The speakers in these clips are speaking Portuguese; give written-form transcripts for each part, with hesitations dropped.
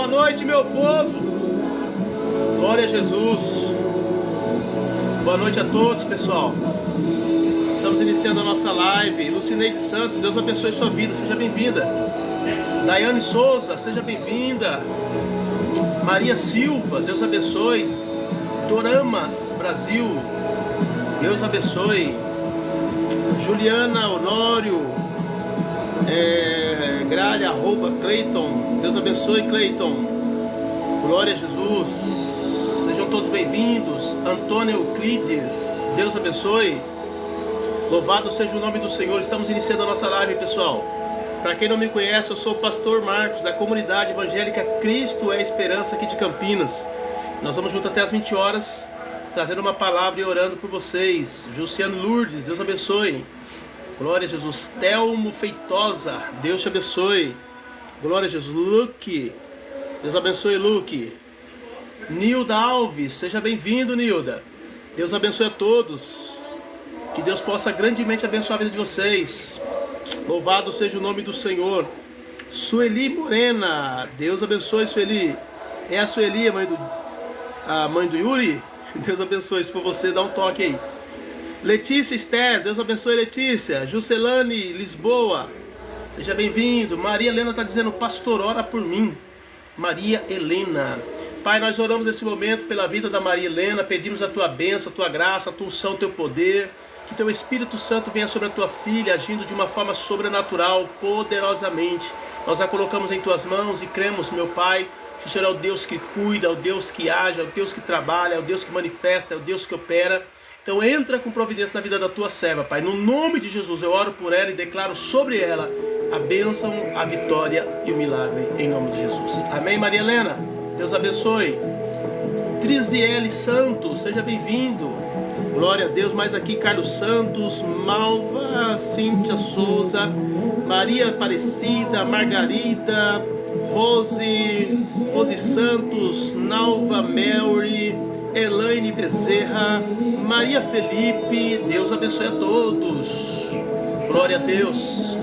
Boa noite, meu povo. Glória a Jesus. Boa noite a todos, pessoal. Estamos iniciando a nossa live. Lucineide Santos, Deus abençoe sua vida, seja bem-vinda. Daiane Souza, seja bem-vinda. Maria Silva, Deus abençoe. Doramas Brasil, Deus abençoe. Juliana Honório, Gralha, Cleiton, Deus abençoe, Cleiton. Glória a Jesus. Sejam todos bem-vindos. Antônio Euclides, Deus abençoe. Louvado seja o nome do Senhor. Estamos iniciando a nossa live, pessoal. Para quem não me conhece, eu sou o pastor Marcos, da comunidade evangélica Cristo é Esperança aqui de Campinas. Nós vamos junto até as 20 horas, trazendo uma palavra e orando por vocês. Jussiano Lourdes, Deus abençoe. Glória a Jesus. Telmo Feitosa, Deus te abençoe. Glória a Jesus. Luke, Deus abençoe, Luke. Nilda Alves, seja bem-vindo, Nilda. Deus abençoe a todos. Que Deus possa grandemente abençoar a vida de vocês. Louvado seja o nome do Senhor. Sueli Morena, Deus abençoe, Sueli. É a Sueli, a mãe do Yuri? Deus abençoe, se for você, dá um toque aí. Letícia Esther, Deus abençoe, Letícia. Juscelane Lisboa, seja bem-vindo. Maria Helena está dizendo, pastor, ora por mim. Maria Helena. Pai, nós oramos nesse momento pela vida da Maria Helena, pedimos a tua bênção, a tua graça, a tua unção, o teu poder. Que teu Espírito Santo venha sobre a tua filha, agindo de uma forma sobrenatural, poderosamente. Nós a colocamos em tuas mãos e cremos, meu Pai, que o Senhor é o Deus que cuida, é o Deus que age, é o Deus que trabalha, é o Deus que manifesta, é o Deus que opera. Então entra com providência na vida da tua serva, Pai. No nome de Jesus, eu oro por ela e declaro sobre ela a bênção, a vitória e o milagre, em nome de Jesus. Amém, Maria Helena? Deus abençoe. Triziele Santos, seja bem-vindo. Glória a Deus. Mais aqui, Carlos Santos, Malva, Cíntia Souza, Maria Aparecida, Margarida, Rose Santos, Nalva Melry, Elaine Bezerra, Maria Felipe. Deus abençoe a todos. Glória a Deus.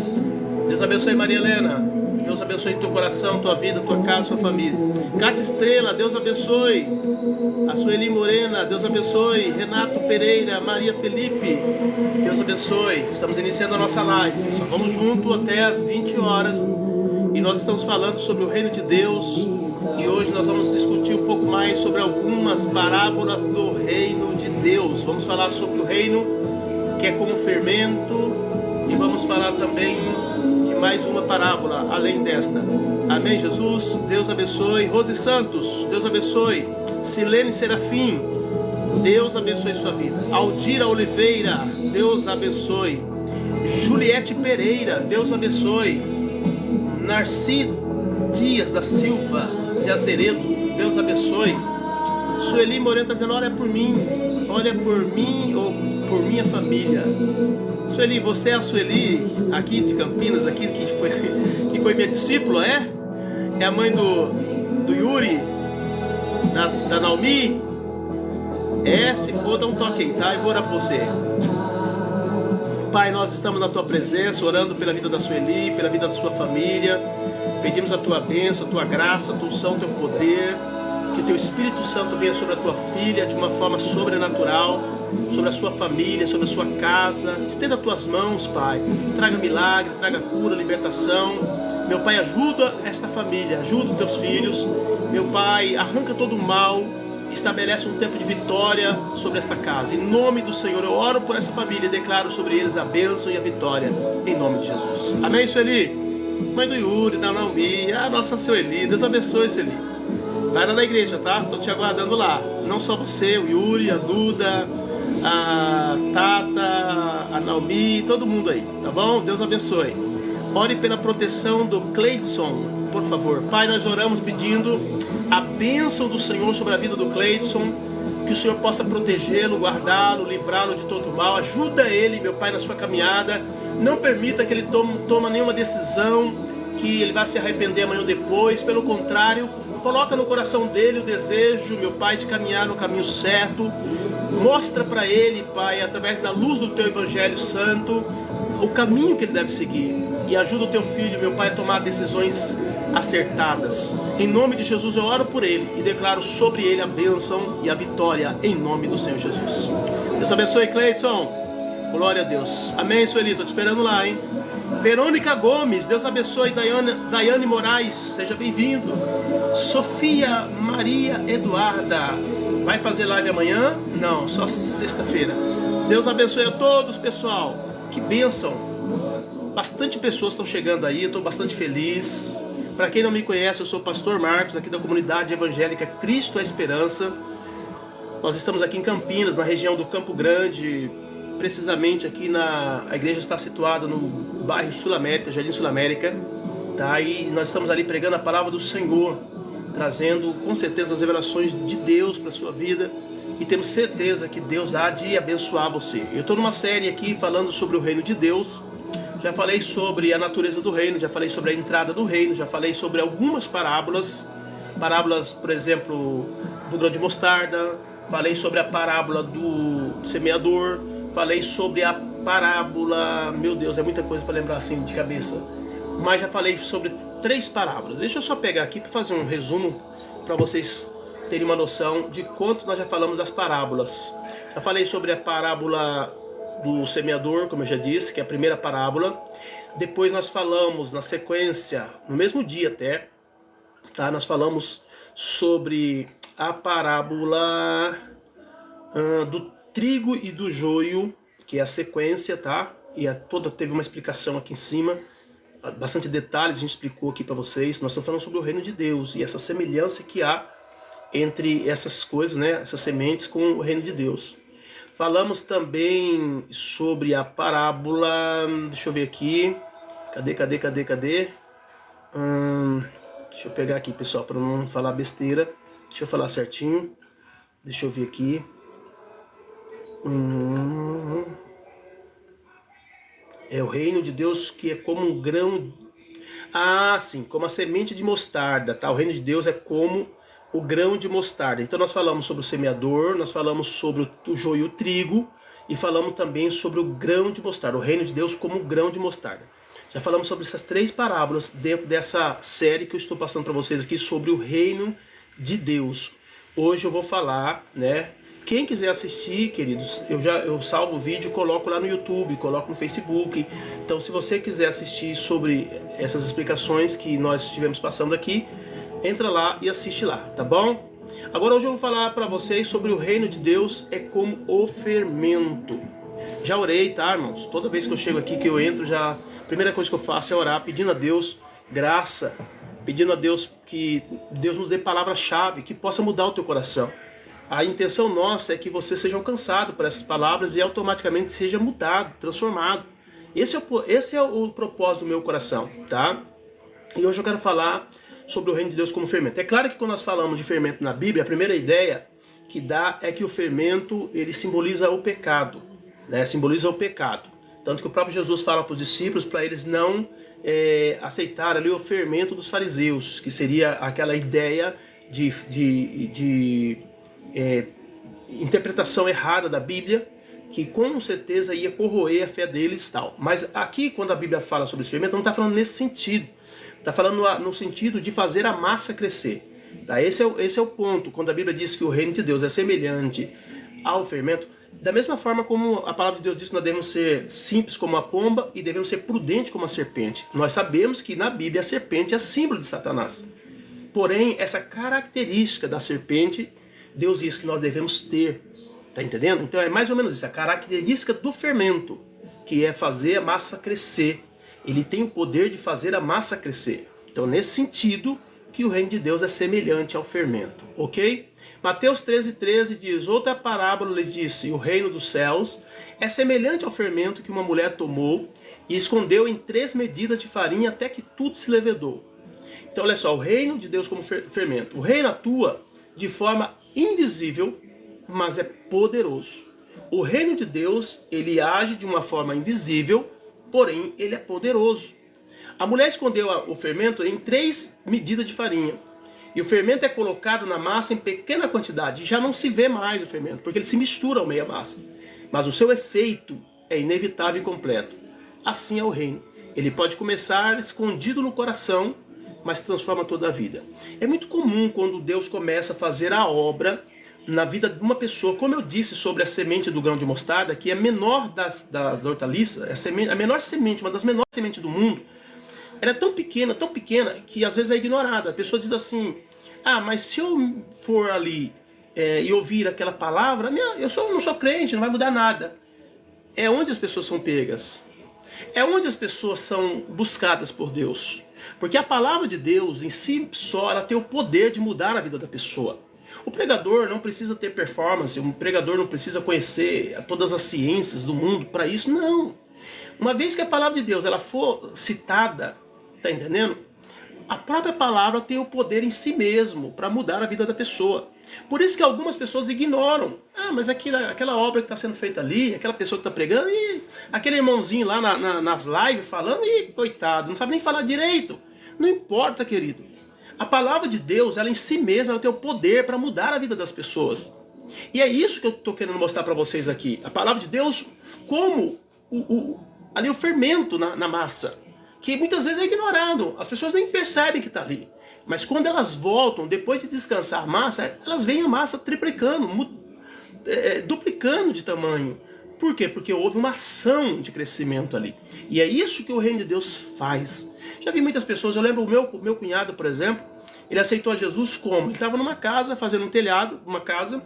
Deus abençoe, Maria Helena. Deus abençoe teu coração, tua vida, tua casa, tua família. Cátia Estrela, Deus abençoe. A Sueli Morena, Deus abençoe. Renato Pereira, Maria Felipe, Deus abençoe. Estamos iniciando a nossa live, pessoal. Vamos junto até as 20 horas. E nós estamos falando sobre o reino de Deus. E hoje nós vamos discutir um pouco mais sobre algumas parábolas do reino de Deus. Vamos falar sobre o reino que é como fermento. E vamos falar também de mais uma parábola além desta. Amém, Jesus? Deus abençoe. Rose Santos, Deus abençoe. Silene Serafim, Deus abençoe sua vida. Aldira Oliveira, Deus abençoe. Juliette Pereira, Deus abençoe. Narci Dias da Silva de Azeredo, Deus abençoe. Sueli Moreno está dizendo, olha por mim ou por minha família. Sueli, você é a Sueli aqui de Campinas, aqui que foi minha discípula, é? É a mãe do Yuri, da Naomi? É, se for, dá um toque aí, tá? Eu vou orar por você. Pai, nós estamos na tua presença, orando pela vida da Sueli, pela vida da sua família. Pedimos a tua bênção, a tua graça, a tua unção, o teu poder. Que o teu Espírito Santo venha sobre a tua filha de uma forma sobrenatural, sobre a sua família, sobre a sua casa. Estenda as tuas mãos, Pai. Traga milagre, traga cura, libertação. Meu Pai, ajuda esta família, ajuda os teus filhos. Meu Pai, arranca todo o mal, estabelece um tempo de vitória sobre esta casa. Em nome do Senhor, eu oro por essa família e declaro sobre eles a bênção e a vitória. Em nome de Jesus. Amém, Sueli? Mãe do Yuri, da Naomi, a nossa Sueli. Deus abençoe, Sueli. Vai lá na igreja, tá? Estou te aguardando lá. Não só você, o Yuri, a Duda, a Tata, a Naomi, todo mundo aí, tá bom? Deus abençoe. Ore pela proteção do Cleidson, por favor. Pai, nós oramos pedindo a bênção do Senhor sobre a vida do Cleidson, que o Senhor possa protegê-lo, guardá-lo, livrá-lo de todo mal. Ajuda ele, meu Pai, na sua caminhada. Não permita que ele tome nenhuma decisão que ele vai se arrepender amanhã ou depois. Pelo contrário, coloca no coração dele o desejo, meu Pai, de caminhar no caminho certo. Mostra para ele, Pai, através da luz do Teu Evangelho Santo, o caminho que ele deve seguir. e ajuda o teu filho, meu Pai, a tomar decisões acertadas. Em nome de Jesus eu oro por ele e declaro sobre ele a bênção e a vitória em nome do Senhor Jesus. Deus abençoe, Cleiton. Glória a Deus. Amém, Sueli, tô te esperando lá, hein? Verônica Gomes, Deus abençoe. Daiane Moraes, seja bem-vindo. Sofia Maria Eduarda, vai fazer live amanhã? Não, só sexta-feira. Deus abençoe a todos, pessoal. Que bênção. Bastante pessoas estão chegando aí, eu estou bastante feliz. Para quem não me conhece, eu sou o pastor Marcos, aqui da comunidade evangélica Cristo é Esperança. Nós estamos aqui em Campinas, na região do Campo Grande. Precisamente aqui a igreja está situada no bairro Sul América, Jardim Sul América, tá? E nós estamos ali pregando a palavra do Senhor, trazendo com certeza as revelações de Deus para a sua vida, e temos certeza que Deus há de abençoar você. Eu estou numa série aqui falando sobre o reino de Deus, já falei sobre a natureza do reino, já falei sobre a entrada do reino, já falei sobre algumas parábolas, por exemplo, do grão de mostarda, falei sobre a parábola do semeador, falei sobre a parábola, meu Deus, é muita coisa para lembrar assim de cabeça, mas já falei sobre 3 parábolas. Deixa eu só pegar aqui para fazer um resumo para vocês terem uma noção de quanto nós já falamos das parábolas. Já falei sobre a parábola do semeador, como eu já disse, que é a primeira parábola. Depois nós falamos na sequência, no mesmo dia até, tá? Nós falamos sobre a parábola do trigo e do joio, que é a sequência, tá? E teve uma explicação aqui em cima, bastante detalhes a gente explicou aqui para vocês. Nós estamos falando sobre o reino de Deus e essa semelhança que há entre essas coisas, né? Essas sementes com o reino de Deus. Falamos também sobre a parábola, deixa eu ver aqui, cadê? Deixa eu pegar aqui, pessoal, para não falar besteira. Deixa eu falar certinho. Deixa eu ver aqui. É o reino de Deus que é como um grão... Ah, sim, como a semente de mostarda, tá? O reino de Deus é como o grão de mostarda. Então nós falamos sobre o semeador, nós falamos sobre o joio e o trigo, e falamos também sobre o grão de mostarda, o reino de Deus como o grão de mostarda. Já falamos sobre essas 3 parábolas dentro dessa série que eu estou passando para vocês aqui sobre o reino de Deus. Hoje eu vou falar, né? Quem quiser assistir, queridos, eu salvo o vídeo, coloco lá no YouTube, coloco no Facebook. Então, se você quiser assistir sobre essas explicações que nós estivemos passando aqui, entra lá e assiste lá, tá bom? Agora hoje eu vou falar para vocês sobre o reino de Deus é como o fermento. Já orei, tá, irmãos? Toda vez que eu chego aqui, que eu entro, a primeira coisa que eu faço é orar, pedindo a Deus graça, pedindo a Deus que Deus nos dê palavra-chave, que possa mudar o teu coração. A intenção nossa é que você seja alcançado por essas palavras e automaticamente seja mudado, transformado. Esse é o propósito do meu coração, tá? E hoje eu quero falar sobre o reino de Deus como fermento. É claro que quando nós falamos de fermento na Bíblia, a primeira ideia que dá é que o fermento, ele simboliza o pecado, né? Simboliza o pecado. Tanto que o próprio Jesus fala para os discípulos para eles não aceitarem ali o fermento dos fariseus, que seria aquela ideia de interpretação errada da Bíblia, que com certeza ia corroer a fé deles e tal. Mas aqui, quando a Bíblia fala sobre esse fermento, não está falando nesse sentido. Está falando no sentido de fazer a massa crescer. Tá? Esse é o ponto. Quando a Bíblia diz que o reino de Deus é semelhante ao fermento, da mesma forma como a palavra de Deus diz que nós devemos ser simples como a pomba e devemos ser prudentes como a serpente. Nós sabemos que na Bíblia a serpente é símbolo de Satanás. Porém, essa característica da serpente, Deus diz que nós devemos ter. Tá entendendo? Então é mais ou menos isso, a característica do fermento, que é fazer a massa crescer. Ele tem o poder de fazer a massa crescer. Então nesse sentido que o reino de Deus é semelhante ao fermento, ok? Mateus 13:13 diz, outra parábola lhes disse, o reino dos céus é semelhante ao fermento que uma mulher tomou e escondeu em 3 medidas de farinha até que tudo se levedou. Então olha só, o reino de Deus como fermento. O reino atua de forma invisível, mas é poderoso. O reino de Deus, ele age de uma forma invisível, porém ele é poderoso. A mulher escondeu o fermento em 3 medidas de farinha. E o fermento é colocado na massa em pequena quantidade. Já não se vê mais o fermento, porque ele se mistura ao meio da massa. Mas o seu efeito é inevitável e completo. Assim é o reino. Ele pode começar escondido no coração, mas transforma toda a vida. É muito comum quando Deus começa a fazer a obra na vida de uma pessoa, como eu disse sobre a semente do grão de mostarda, que é a menor das hortaliças, a menor semente, uma das menores sementes do mundo. Ela é tão pequena, que às vezes é ignorada. A pessoa diz assim, mas se eu for ali e ouvir aquela palavra, eu não sou crente, não vai mudar nada. É onde as pessoas são pegas. É onde as pessoas são buscadas por Deus. Porque a palavra de Deus em si só, ela tem o poder de mudar a vida da pessoa. O pregador não precisa ter performance, o pregador não precisa conhecer todas as ciências do mundo para isso, não. Uma vez que a palavra de Deus ela for citada, tá entendendo? A própria palavra tem o poder em si mesmo para mudar a vida da pessoa. Por isso que algumas pessoas ignoram. Mas aquela obra que está sendo feita ali, aquela pessoa que está pregando, e aquele irmãozinho lá nas lives falando, coitado, não sabe nem falar direito. Não importa, querido. A palavra de Deus, ela em si mesma, ela tem o poder para mudar a vida das pessoas. E é isso que eu estou querendo mostrar para vocês aqui. A palavra de Deus como ali o fermento na massa, que muitas vezes é ignorado. As pessoas nem percebem que está ali. Mas quando elas voltam, depois de descansar a massa, elas veem a massa triplicando, duplicando de tamanho. Por quê? Porque houve uma ação de crescimento ali. E é isso que o reino de Deus faz. Já vi muitas pessoas, eu lembro o meu cunhado, por exemplo, ele aceitou a Jesus como? Ele estava numa casa, fazendo um telhado, uma casa,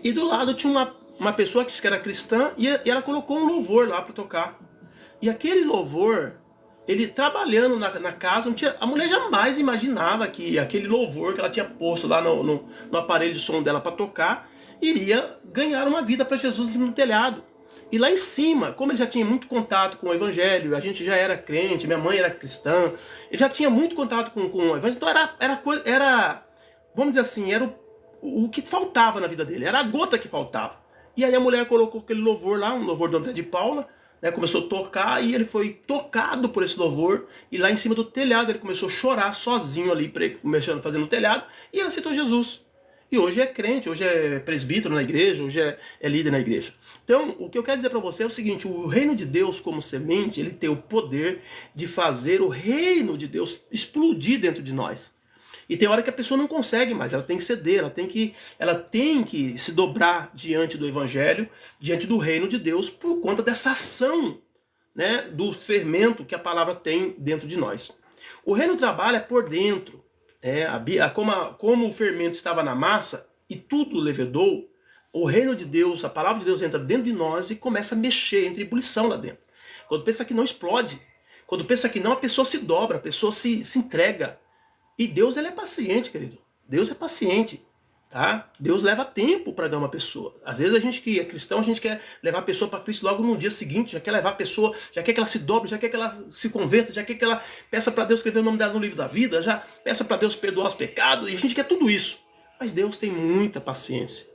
e do lado tinha uma pessoa que era cristã, e ela colocou um louvor lá para tocar. E aquele louvor, ele trabalhando na casa, a mulher jamais imaginava que aquele louvor que ela tinha posto lá no aparelho de som dela para tocar, iria ganhar uma vida para Jesus no telhado. E lá em cima, como ele já tinha muito contato com o evangelho, a gente já era crente, minha mãe era cristã, ele já tinha muito contato com o evangelho, então era vamos dizer assim, era o que faltava na vida dele, era a gota que faltava. E aí a mulher colocou aquele louvor lá, um louvor do André de Paula, né, começou a tocar e ele foi tocado por esse louvor, e lá em cima do telhado ele começou a chorar sozinho ali, fazendo o telhado, e ele aceitou Jesus. E hoje é crente, hoje é presbítero na igreja, hoje é líder na igreja. Então, o que eu quero dizer para você é o seguinte, o reino de Deus como semente, ele tem o poder de fazer o reino de Deus explodir dentro de nós. E tem hora que a pessoa não consegue mais, ela tem que ceder, ela tem que se dobrar diante do evangelho, diante do reino de Deus, por conta dessa ação, né, do fermento que a palavra tem dentro de nós. O reino trabalha por dentro. Como o fermento estava na massa e tudo levedou, o reino de Deus, a palavra de Deus entra dentro de nós e começa a mexer, entra em ebulição lá dentro. Quando pensa que não explode, quando pensa que não, a pessoa se dobra, a pessoa se entrega. E Deus, ele é paciente, querido. Deus é paciente, tá? Deus leva tempo para ganhar uma pessoa. Às vezes a gente que é cristão, a gente quer levar a pessoa para Cristo logo no dia seguinte, já quer levar a pessoa, já quer que ela se dobre, já quer que ela se converta, já quer que ela peça para Deus escrever o nome dela no livro da vida, já peça para Deus perdoar os pecados, e a gente quer tudo isso. Mas Deus tem muita paciência,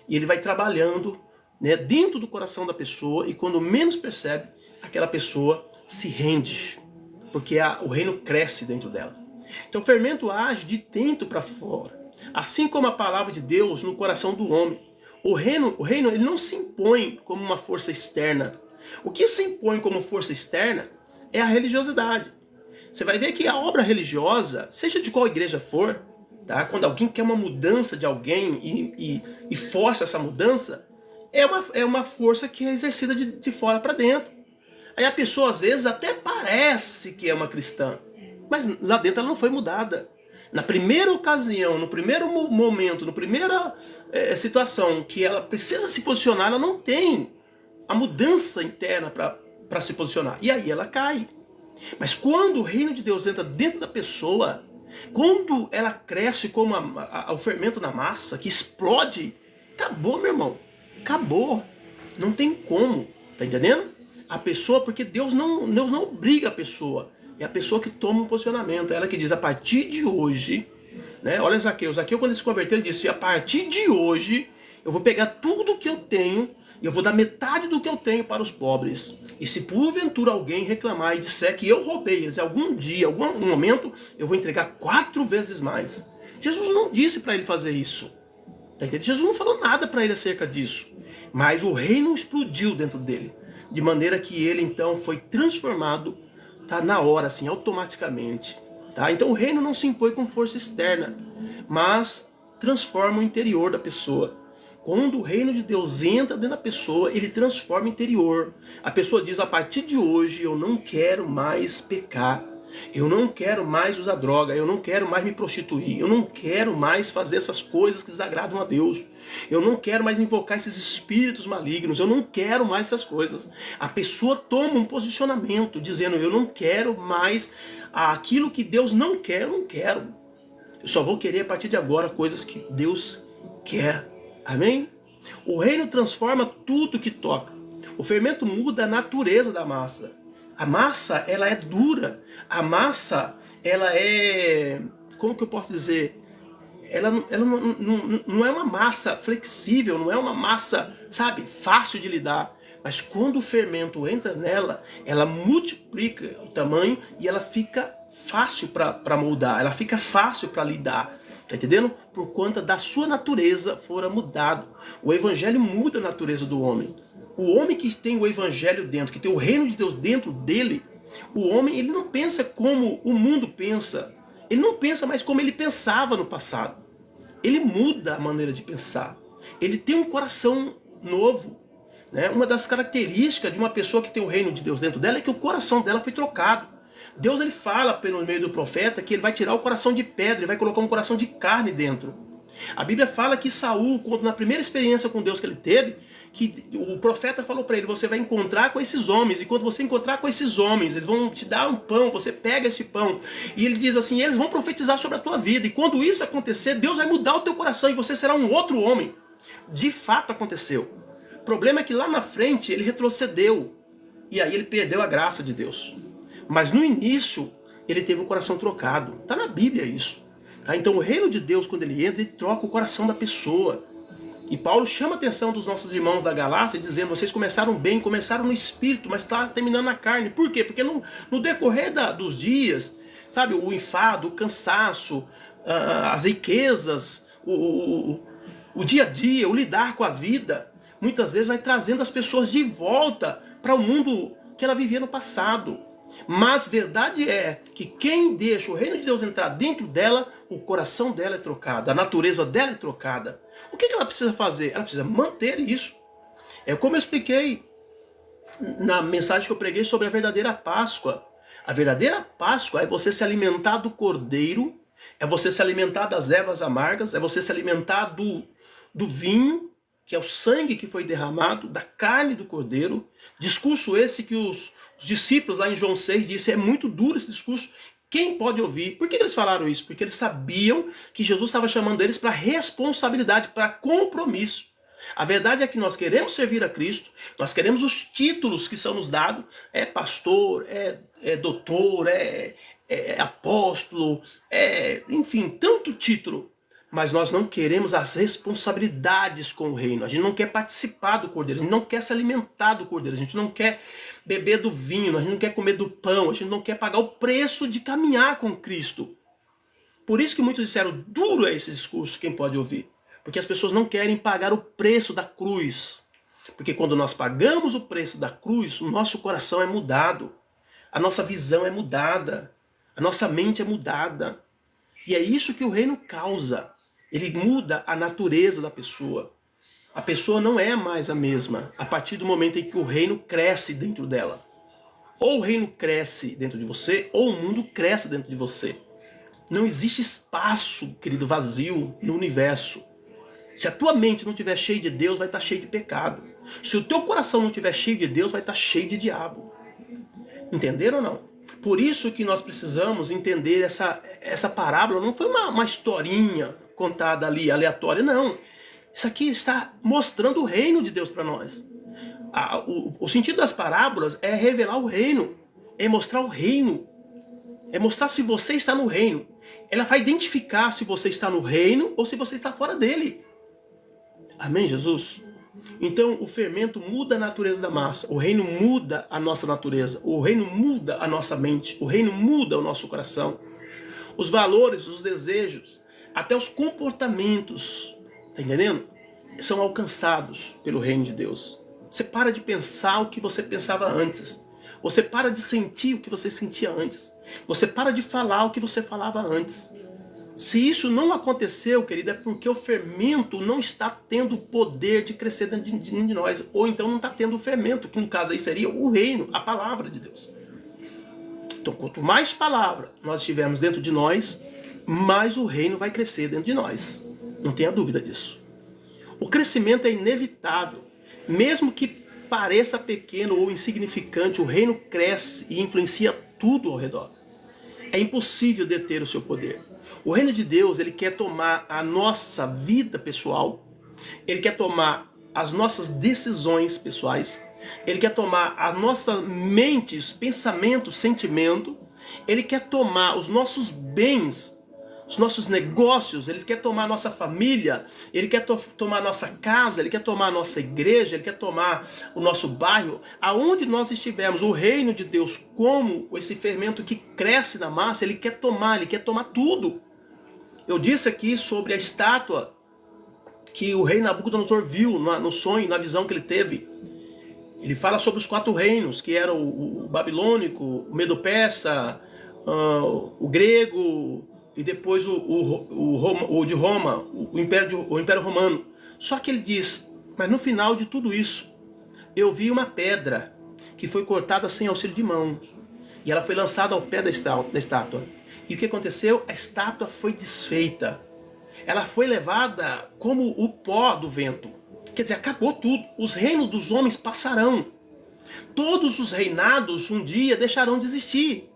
e Ele vai trabalhando, né, dentro do coração da pessoa, e quando menos percebe, aquela pessoa se rende, porque o reino cresce dentro dela. Então o fermento age de dentro para fora. Assim como a palavra de Deus no coração do homem. O reino ele não se impõe como uma força externa. O que se impõe como força externa é a religiosidade. Você vai ver que a obra religiosa, seja de qual igreja for, tá? Quando alguém quer uma mudança de alguém e força essa mudança, é uma força que é exercida de fora para dentro. Aí a pessoa às vezes até parece que é uma cristã, mas lá dentro ela não foi mudada. Na primeira ocasião, no primeiro momento, na primeira situação que ela precisa se posicionar, ela não tem a mudança interna para se posicionar. E aí ela cai. Mas quando o reino de Deus entra dentro da pessoa, quando ela cresce como o fermento na massa, que explode, acabou, meu irmão. Acabou. Não tem como. Tá entendendo? A pessoa, porque Deus não obriga a pessoa. É a pessoa que toma um posicionamento. É ela que diz, a partir de hoje, né? Olha Zaqueu. Zaqueu, quando ele se converteu, ele disse, a partir de hoje, eu vou pegar tudo que eu tenho e eu vou dar metade do que eu tenho para os pobres. E se porventura alguém reclamar e disser que eu roubei eles algum dia, algum momento, eu vou entregar 4 vezes mais. Jesus não disse para ele fazer isso. Tá entendendo? Jesus não falou nada para ele acerca disso. Mas o reino explodiu dentro dele. de maneira que ele então foi transformado, tá, na hora, assim, automaticamente. Tá? Então o reino não se impõe com força externa, mas transforma o interior da pessoa. Quando o reino de Deus entra dentro da pessoa, ele transforma o interior. A pessoa diz, a partir de hoje eu não quero mais pecar. Eu não quero mais usar droga, eu não quero mais me prostituir, eu não quero mais fazer essas coisas que desagradam a Deus. Eu não quero mais invocar esses espíritos malignos, eu não quero mais essas coisas. A pessoa toma um posicionamento dizendo, eu não quero mais aquilo que Deus não quer, eu não quero. Eu só vou querer a partir de agora coisas que Deus quer. Amém? O reino transforma tudo que toca. O fermento muda a natureza da massa. A massa, ela é dura. A massa, ela é... Como que eu posso dizer? Ela não é uma massa flexível, não é uma massa, sabe, fácil de lidar. Mas quando o fermento entra nela, ela multiplica o tamanho e ela fica fácil para moldar. Ela fica fácil para lidar. Tá entendendo? Por conta da sua natureza fora mudado. O evangelho muda a natureza do homem. O homem que tem o evangelho dentro, que tem o reino de Deus dentro dele, o homem, ele não pensa como o mundo pensa. Ele não pensa mais como ele pensava no passado. Ele muda a maneira de pensar. Ele tem um coração novo. Né? Uma das características de uma pessoa que tem o reino de Deus dentro dela é que o coração dela foi trocado. Deus, ele fala pelo meio do profeta que ele vai tirar o coração de pedra e vai colocar um coração de carne dentro. A Bíblia fala que Saul, na primeira experiência com Deus que ele teve, que o profeta falou para ele, você vai encontrar com esses homens, e quando você encontrar com esses homens, eles vão te dar um pão, você pega esse pão, e ele diz assim, eles vão profetizar sobre a tua vida, e quando isso acontecer, Deus vai mudar o teu coração, e você será um outro homem. De fato aconteceu. O problema é que lá na frente, ele retrocedeu, e aí ele perdeu a graça de Deus. Mas no início, ele teve o coração trocado. Está na Bíblia isso. Tá? Então o reino de Deus, quando ele entra, ele troca o coração da pessoa. E Paulo chama a atenção dos nossos irmãos da Galácia, dizendo, vocês começaram bem, começaram no espírito, mas está terminando na carne. Por quê? Porque no decorrer dos dias, sabe, o enfado, o cansaço, as riquezas, o dia a dia, o lidar com a vida, muitas vezes vai trazendo as pessoas de volta para o mundo que ela vivia no passado. Mas verdade é que quem deixa o reino de Deus entrar dentro dela, o coração dela é trocado, a natureza dela é trocada. O que ela precisa fazer? Ela precisa manter isso. É como eu expliquei na mensagem que eu preguei sobre a verdadeira Páscoa. A verdadeira Páscoa é você se alimentar do cordeiro, é você se alimentar das ervas amargas, é você se alimentar do vinho, que é o sangue que foi derramado, da carne do cordeiro. Discurso esse que os discípulos lá em João 6 disseram, é muito duro esse discurso, quem pode ouvir? Por que eles falaram isso? Porque eles sabiam que Jesus estava chamando eles para responsabilidade, para compromisso. A verdade é que nós queremos servir a Cristo, nós queremos os títulos que são nos dados, é pastor, é doutor, é apóstolo, enfim, tanto título. Mas nós não queremos as responsabilidades com o reino. A gente não quer participar do cordeiro, a gente não quer se alimentar do cordeiro, a gente não quer beber do vinho, a gente não quer comer do pão, a gente não quer pagar o preço de caminhar com Cristo. Por isso que muitos disseram, duro é esse discurso, quem pode ouvir? Porque as pessoas não querem pagar o preço da cruz. Porque quando nós pagamos o preço da cruz, o nosso coração é mudado, a nossa visão é mudada, a nossa mente é mudada. E é isso que o reino causa. Ele muda a natureza da pessoa. A pessoa não é mais a mesma a partir do momento em que o reino cresce dentro dela. Ou o reino cresce dentro de você, ou o mundo cresce dentro de você. Não existe espaço, querido, vazio no universo. Se a tua mente não estiver cheia de Deus, vai estar cheia de pecado. Se o teu coração não estiver cheio de Deus, vai estar cheio de diabo. Entenderam ou não? Por isso que nós precisamos entender essa parábola. Não foi uma historinha contada ali, aleatória, não. Isso aqui está mostrando o reino de Deus para nós. O sentido das parábolas é revelar o reino, é mostrar o reino, é mostrar se você está no reino. Ela vai identificar se você está no reino ou se você está fora dele. Amém, Jesus? Então o fermento muda a natureza da massa, o reino muda a nossa natureza, o reino muda a nossa mente, o reino muda o nosso coração. Os valores, os desejos, até os comportamentos, tá entendendo? São alcançados pelo reino de Deus. Você para de pensar o que você pensava antes. Você para de sentir o que você sentia antes. Você para de falar o que você falava antes. Se isso não aconteceu, querido, é porque o fermento não está tendo o poder de crescer dentro de nós. Ou então não está tendo o fermento, que no caso aí seria o reino, a palavra de Deus. Então, quanto mais palavra nós tivermos dentro de nós, mais o reino vai crescer dentro de nós. Não tenha dúvida disso. O crescimento é inevitável. Mesmo que pareça pequeno ou insignificante, o reino cresce e influencia tudo ao redor. É impossível deter o seu poder. O reino de Deus, ele quer tomar a nossa vida pessoal, ele quer tomar as nossas decisões pessoais, ele quer tomar a nossa mente, os pensamentos, sentimento, ele quer tomar os nossos bens, os nossos negócios, ele quer tomar a nossa família, ele quer tomar a nossa casa, ele quer tomar a nossa igreja, ele quer tomar o nosso bairro, aonde nós estivermos, o reino de Deus, como esse fermento que cresce na massa, ele quer tomar tudo. Eu disse aqui sobre a estátua que o rei Nabucodonosor viu no sonho, na visão que ele teve. Ele fala sobre os 4 reinos, que eram o babilônico, o medo-persa, o grego e depois o de Roma, o Império Romano. Só que ele diz, mas no final de tudo isso, eu vi uma pedra que foi cortada sem auxílio de mãos. E ela foi lançada ao pé da estátua. E o que aconteceu? A estátua foi desfeita. Ela foi levada como o pó do vento. Quer dizer, acabou tudo. Os reinos dos homens passarão. Todos os reinados um dia deixarão de existir.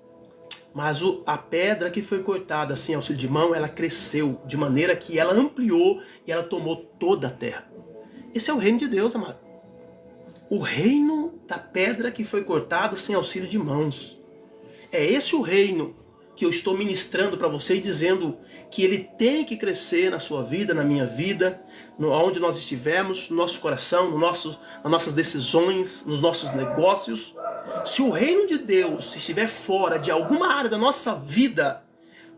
Mas a pedra que foi cortada sem auxílio de mão, ela cresceu de maneira que ela ampliou e ela tomou toda a terra. Esse é o reino de Deus, amado. O reino da pedra que foi cortada sem auxílio de mãos. É esse o reino que eu estou ministrando para você e dizendo que ele tem que crescer na sua vida, na minha vida, onde nós estivermos, no nosso coração, nas nossas decisões, nos nossos negócios. Se o reino de Deus estiver fora de alguma área da nossa vida,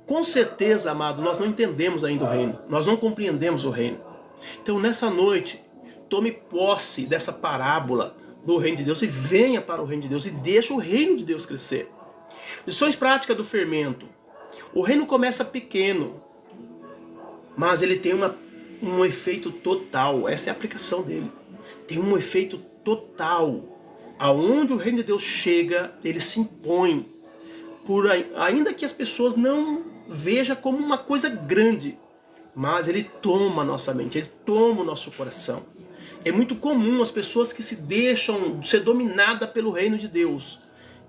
com certeza, amado, nós não entendemos ainda o reino, nós não compreendemos o reino. Então, nessa noite, tome posse dessa parábola do reino de Deus e venha para o reino de Deus e deixe o reino de Deus crescer. Lições práticas do fermento. O reino começa pequeno, mas ele tem um efeito total. Essa é a aplicação dele. Tem um efeito total. Aonde o reino de Deus chega, ele se impõe. Ainda que as pessoas não vejam como uma coisa grande, mas ele toma a nossa mente, ele toma o nosso coração. É muito comum as pessoas que se deixam ser dominadas pelo reino de Deus,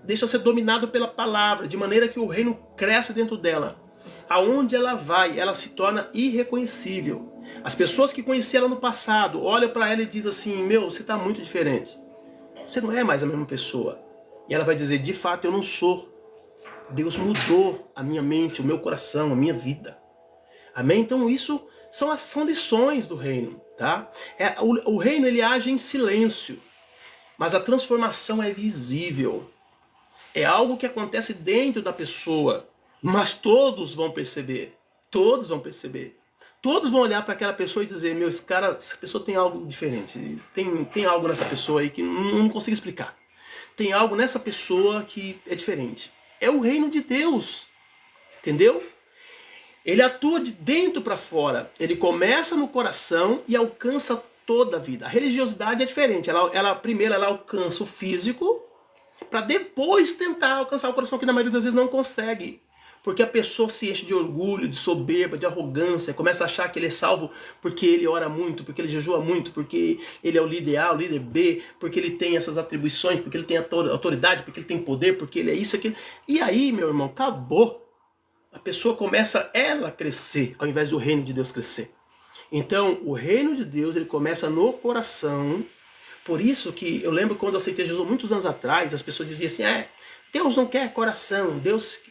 deixam ser dominado pela palavra, de maneira que o reino cresce dentro dela. Aonde ela vai, ela se torna irreconhecível. As pessoas que conheceram ela no passado, olham para ela e dizem assim, meu, você está muito diferente. Você não é mais a mesma pessoa. E ela vai dizer, de fato, eu não sou. Deus mudou a minha mente, o meu coração, a minha vida. Amém? Então isso são lições do reino. Tá? O reino ele age em silêncio, mas a transformação é visível. É algo que acontece dentro da pessoa, mas todos vão perceber. Todos vão perceber. Todos vão olhar para aquela pessoa e dizer, meu, essa pessoa tem algo diferente. Tem algo nessa pessoa aí que não consigo explicar. Tem algo nessa pessoa que é diferente. É o reino de Deus. Entendeu? Ele atua de dentro para fora. Ele começa no coração e alcança toda a vida. A religiosidade é diferente. Primeiro ela alcança o físico, para depois tentar alcançar o coração, que na maioria das vezes não consegue. Porque a pessoa se enche de orgulho, de soberba, de arrogância, começa a achar que ele é salvo porque ele ora muito, porque ele jejua muito, porque ele é o líder A, o líder B, porque ele tem essas atribuições, porque ele tem autoridade, porque ele tem poder, porque ele é isso, aquilo. E aí, meu irmão, acabou. A pessoa começa ela a crescer, ao invés do reino de Deus crescer. Então, o reino de Deus, ele começa no coração. Por isso que eu lembro quando eu aceitei Jesus muitos anos atrás, as pessoas diziam assim, Deus não quer coração, Deus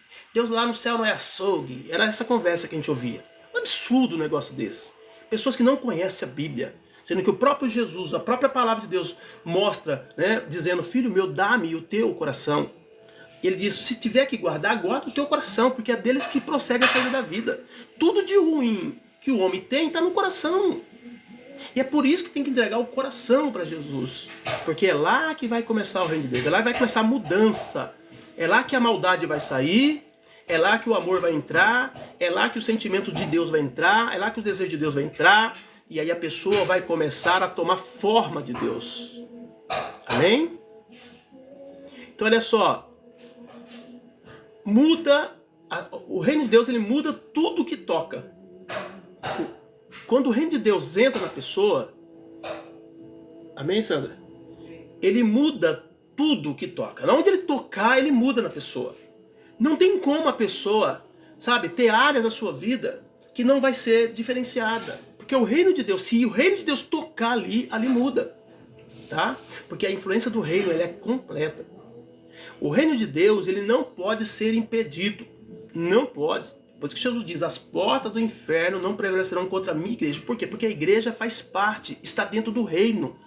lá no céu não é açougue. Era essa conversa que a gente ouvia. Um absurdo um negócio desse. Pessoas que não conhecem a Bíblia, sendo que o próprio Jesus, a própria palavra de Deus mostra, né, dizendo, filho meu, dá-me o teu coração. E ele diz, se tiver que guardar, guarda o teu coração, porque é deles que prossegue a saída da vida. Tudo de ruim que o homem tem está no coração. E é por isso que tem que entregar o coração para Jesus. Porque é lá que vai começar o reino de Deus. É lá que vai começar a mudança. É lá que a maldade vai sair. É lá que o amor vai entrar. É lá que o sentimento de Deus vai entrar. É lá que o desejo de Deus vai entrar. E aí a pessoa vai começar a tomar forma de Deus. Amém? Então olha só. O reino de Deus, ele muda tudo que toca. Quando o reino de Deus entra na pessoa, amém, Sandra? Ele muda tudo que toca. Onde ele tocar, ele muda na pessoa. Não tem como a pessoa, sabe, ter áreas da sua vida que não vai ser diferenciada. Porque o reino de Deus, se o reino de Deus tocar ali, ali muda. Tá? Porque a influência do reino, ela é completa. O reino de Deus, ele não pode ser impedido. Não pode. Por isso que Jesus diz, as portas do inferno não prevalecerão contra a minha igreja. Por quê? Porque a igreja faz parte, está dentro do reino.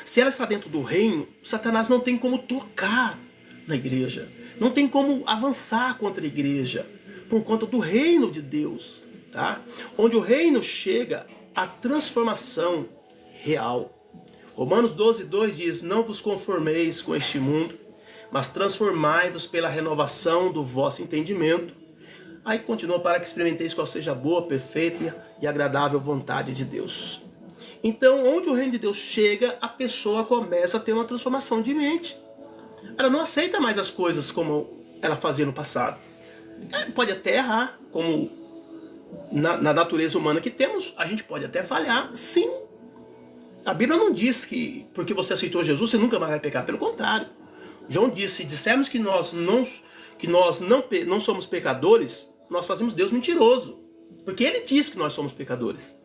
Se ela está dentro do reino, Satanás não tem como tocar na igreja. Não tem como avançar contra a igreja. Por conta do reino de Deus. Tá? Onde o reino chega, a transformação real. Romanos 12:2 diz, não vos conformeis com este mundo, mas transformai-vos pela renovação do vosso entendimento. Aí continua, para que experimenteis qual seja a boa, perfeita e agradável vontade de Deus. Então, onde o reino de Deus chega, a pessoa começa a ter uma transformação de mente. Ela não aceita mais as coisas como ela fazia no passado. Ela pode até errar, como na natureza humana que temos, a gente pode até falhar, sim. A Bíblia não diz que porque você aceitou Jesus, você nunca mais vai pecar. Pelo contrário. João disse, se dissermos que nós não somos pecadores, nós fazemos Deus mentiroso. Porque ele diz que nós somos pecadores.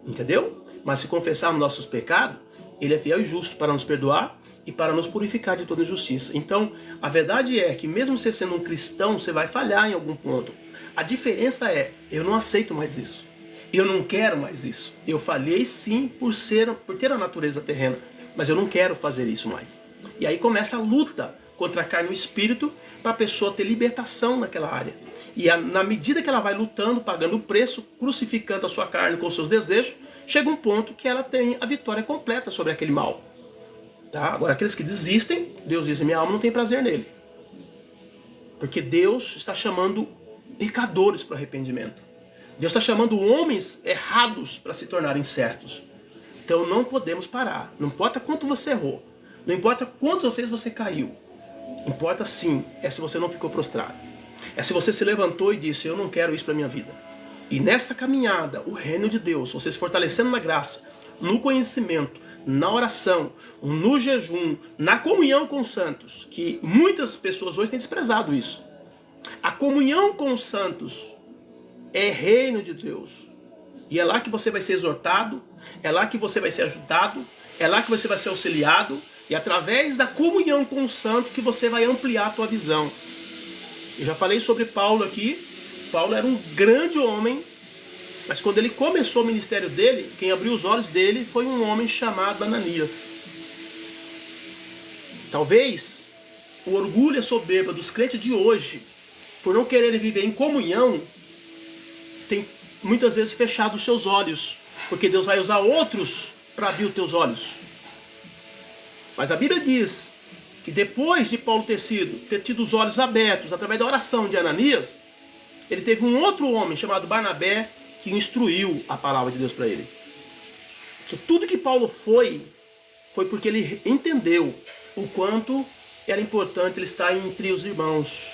Entendeu? Mas se confessarmos nossos pecados, ele é fiel e justo para nos perdoar e para nos purificar de toda injustiça. Então, a verdade é que mesmo você sendo um cristão, você vai falhar em algum ponto. A diferença é, eu não aceito mais isso. Eu não quero mais isso. Eu falhei sim por ter a natureza terrena, mas eu não quero fazer isso mais. E aí começa a luta contra a carne e o espírito para a pessoa ter libertação naquela área. E na medida que ela vai lutando, pagando o preço, crucificando a sua carne com os seus desejos, chega um ponto que ela tem a vitória completa sobre aquele mal. Tá? Agora, aqueles que desistem, Deus diz, minha alma não tem prazer nele. Porque Deus está chamando pecadores para o arrependimento. Deus está chamando homens errados para se tornarem certos. Então não podemos parar. Não importa quanto você errou. Não importa quantas vezes você caiu. Importa sim, é se você não ficou prostrado. É se você se levantou e disse, eu não quero isso para a minha vida. E nessa caminhada, o reino de Deus, você se fortalecendo na graça, no conhecimento, na oração, no jejum, na comunhão com os santos, que muitas pessoas hoje têm desprezado isso. A comunhão com os santos é reino de Deus. E é lá que você vai ser exortado, é lá que você vai ser ajudado, é lá que você vai ser auxiliado, e através da comunhão com o santo que você vai ampliar a tua visão. Eu já falei sobre Paulo aqui. Paulo era um grande homem, mas quando ele começou o ministério dele, quem abriu os olhos dele foi um homem chamado Ananias. Talvez o orgulho e a soberba dos crentes de hoje, por não quererem viver em comunhão, tem muitas vezes fechado os seus olhos, porque Deus vai usar outros para abrir os teus olhos. Mas a Bíblia diz que depois de Paulo ter tido os olhos abertos através da oração de Ananias, ele teve um outro homem chamado Barnabé que instruiu a palavra de Deus para ele. Então, tudo que Paulo foi porque ele entendeu o quanto era importante ele estar entre os irmãos.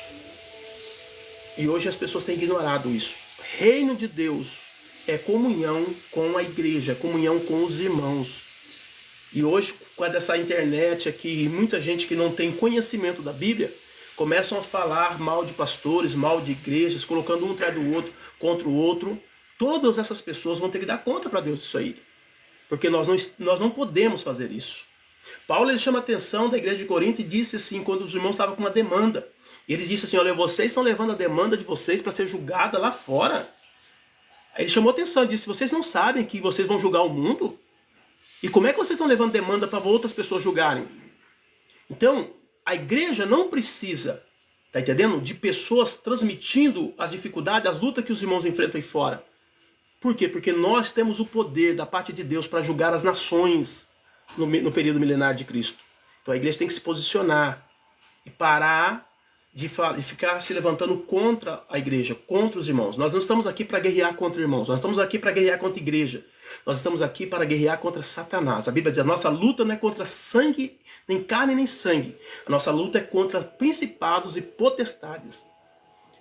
E hoje as pessoas têm ignorado isso. Reino de Deus é comunhão com a igreja, comunhão com os irmãos. E hoje, com essa internet aqui, muita gente que não tem conhecimento da Bíblia, começam a falar mal de pastores, mal de igrejas, colocando um atrás do outro, contra o outro. Todas essas pessoas vão ter que dar conta para Deus disso aí. Porque nós não podemos fazer isso. Paulo ele chama a atenção da igreja de Corinto e disse assim, quando os irmãos estavam com uma demanda. Ele disse assim, olha, vocês estão levando a demanda de vocês para ser julgada lá fora. Aí ele chamou a atenção e disse, vocês não sabem que vocês vão julgar o mundo? E como é que vocês estão levando demanda para outras pessoas julgarem? Então, a igreja não precisa, tá entendendo? De pessoas transmitindo as dificuldades, as lutas que os irmãos enfrentam aí fora. Por quê? Porque nós temos o poder da parte de Deus para julgar as nações no período milenar de Cristo. Então a igreja tem que se posicionar e parar de ficar se levantando contra a igreja, contra os irmãos. Nós não estamos aqui para guerrear contra irmãos, nós estamos aqui para guerrear contra a igreja. Nós estamos aqui para guerrear contra Satanás. A Bíblia diz, a nossa luta não é contra sangue, nem carne, nem sangue. A nossa luta é contra principados e potestades.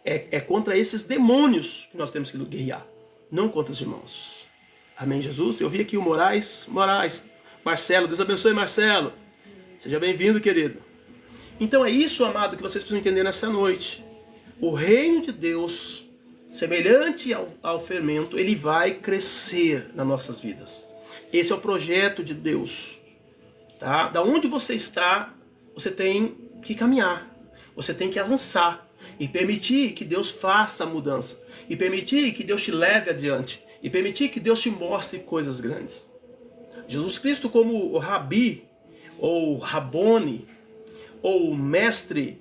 É contra esses demônios que nós temos que guerrear, não contra os irmãos. Amém, Jesus? Eu vi aqui o Moraes, Marcelo, Deus abençoe, Marcelo. Seja bem-vindo, querido. Então é isso, amado, que vocês precisam entender nessa noite. O reino de Deus, semelhante ao fermento, ele vai crescer nas nossas vidas. Esse é o projeto de Deus. Tá? Da onde você está, você tem que caminhar. Você tem que avançar. E permitir que Deus faça a mudança. E permitir que Deus te leve adiante. E permitir que Deus te mostre coisas grandes. Jesus Cristo, como o Rabi, ou Rabone, ou mestre,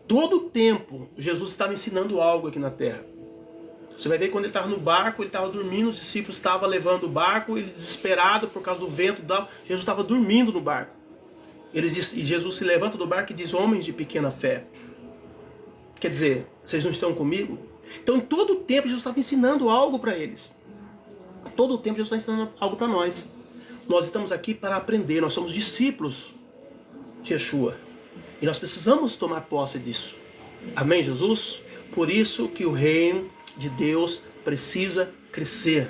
todo o tempo Jesus estava ensinando algo aqui na terra. Você vai ver quando ele estava no barco, ele estava dormindo, os discípulos estavam levando o barco, ele desesperado por causa do vento, Jesus estava dormindo no barco. E Jesus se levanta do barco e diz, homens de pequena fé. Quer dizer, vocês não estão comigo? Então, em todo o tempo, Jesus estava ensinando algo para eles. Todo o tempo, Jesus está ensinando algo para nós. Nós estamos aqui para aprender, nós somos discípulos de Yeshua. E nós precisamos tomar posse disso. Amém, Jesus? Por isso que o reino de Deus precisa crescer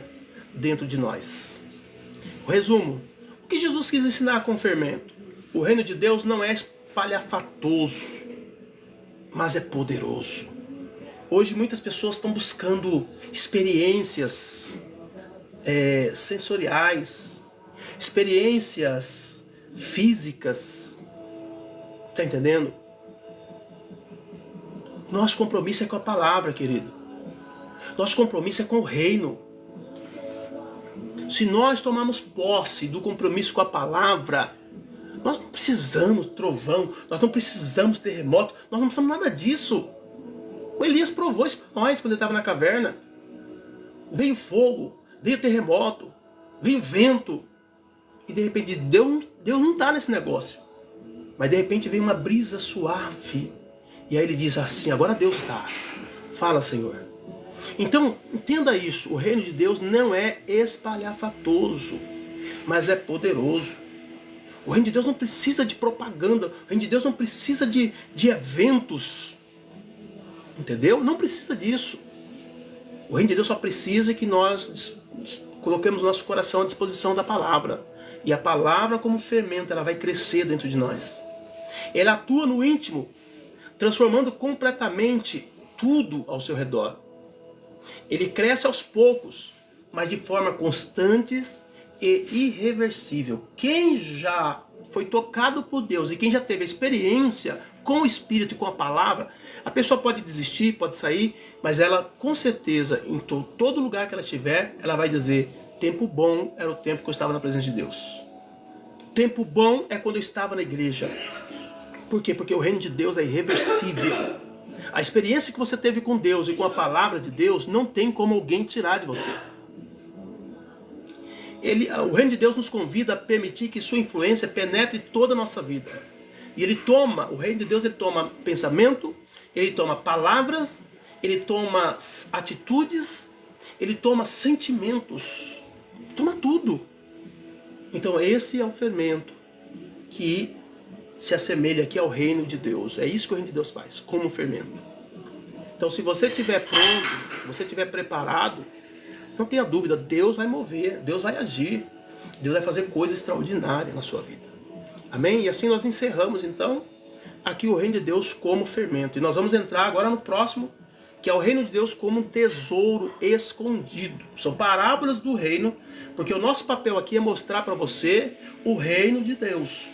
dentro de nós. O resumo. O que Jesus quis ensinar com o fermento? O reino de Deus não é espalhafatoso, mas é poderoso. Hoje muitas pessoas estão buscando experiências sensoriais, experiências físicas. Está entendendo? Nosso compromisso é com a palavra, querido. Nosso compromisso é com o reino. Se nós tomarmos posse do compromisso com a palavra, nós não precisamos trovão, nós não precisamos terremoto, nós não precisamos nada disso. O Elias provou isso para nós quando ele estava na caverna. Veio fogo, veio terremoto, veio vento. E de repente diz, Deus não está nesse negócio. Mas de repente veio uma brisa suave. E aí ele diz assim, agora Deus está. Fala, Senhor. Então, entenda isso. O reino de Deus não é espalhafatoso, mas é poderoso. O reino de Deus não precisa de propaganda. O reino de Deus não precisa de eventos. Entendeu? Não precisa disso. O reino de Deus só precisa que nós coloquemos nosso coração à disposição da palavra. E a palavra, como fermento, ela vai crescer dentro de nós. Ela atua no íntimo, transformando completamente tudo ao seu redor. Ele cresce aos poucos, mas de forma constante e irreversível. Quem já foi tocado por Deus e quem já teve a experiência com o Espírito e com a palavra, a pessoa pode desistir, pode sair, mas ela com certeza, em todo lugar que ela estiver, ela vai dizer, tempo bom era o tempo que eu estava na presença de Deus. Tempo bom é quando eu estava na igreja. Por quê? Porque o reino de Deus é irreversível. A experiência que você teve com Deus e com a palavra de Deus não tem como alguém tirar de você. O reino de Deus nos convida a permitir que sua influência penetre toda a nossa vida. E o reino de Deus ele toma pensamento, ele toma palavras, ele toma atitudes, ele toma sentimentos, toma tudo. Então esse é o fermento que se assemelha aqui ao reino de Deus. É isso que o reino de Deus faz, como fermento. Então se você estiver pronto, se você estiver preparado, não tenha dúvida, Deus vai mover, Deus vai agir, Deus vai fazer coisas extraordinárias na sua vida. Amém? E assim nós encerramos então aqui o reino de Deus como fermento. E nós vamos entrar agora no próximo, que é o reino de Deus como um tesouro escondido. São parábolas do reino, porque o nosso papel aqui é mostrar para você o reino de Deus.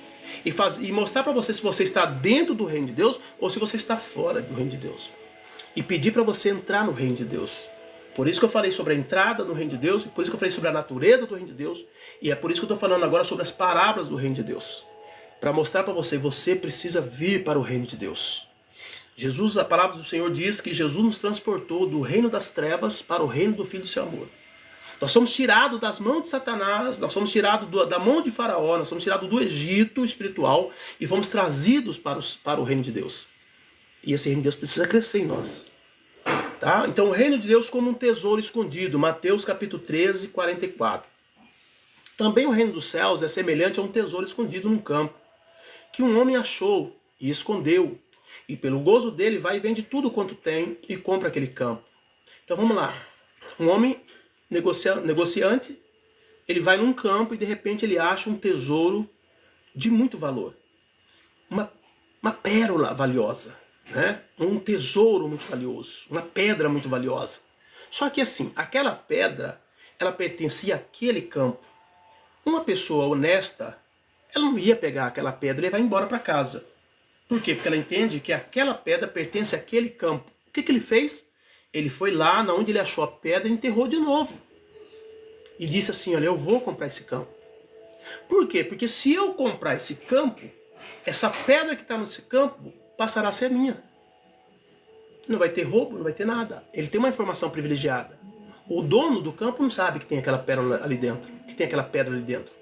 E mostrar para você se você está dentro do reino de Deus ou se você está fora do reino de Deus. E pedir para você entrar no reino de Deus. Por isso que eu falei sobre a entrada no reino de Deus, e por isso que eu falei sobre a natureza do reino de Deus, e é por isso que eu estou falando agora sobre as parábolas do reino de Deus. Para mostrar para você, você precisa vir para o reino de Deus. Jesus, a palavra do Senhor diz que Jesus nos transportou do reino das trevas para o reino do Filho do seu amor. Nós somos tirados das mãos de Satanás, nós somos tirados da mão de Faraó, nós somos tirados do Egito espiritual e fomos trazidos para o reino de Deus. E esse reino de Deus precisa crescer em nós. Tá? Então o reino de Deus como um tesouro escondido, Mateus capítulo 13, 44. Também o reino dos céus é semelhante a um tesouro escondido num campo, que um homem achou e escondeu, e pelo gozo dele vai e vende tudo quanto tem e compra aquele campo. Então vamos lá, um homem negociante, ele vai num campo e de repente ele acha um tesouro de muito valor, uma pérola valiosa, né? Um tesouro muito valioso, uma pedra muito valiosa. Só que assim, aquela pedra, ela pertencia àquele campo. Uma pessoa honesta, ela não ia pegar aquela pedra e levar embora para casa. Por quê? Porque ela entende que aquela pedra pertence àquele campo. O que ele fez? Ele foi lá, onde ele achou a pedra, e enterrou de novo. E disse assim, olha, eu vou comprar esse campo. Por quê? Porque se eu comprar esse campo, essa pedra que está nesse campo passará a ser minha. Não vai ter roubo, não vai ter nada. Ele tem uma informação privilegiada. O dono do campo não sabe que tem aquela pérola ali dentro, que tem aquela pedra ali dentro.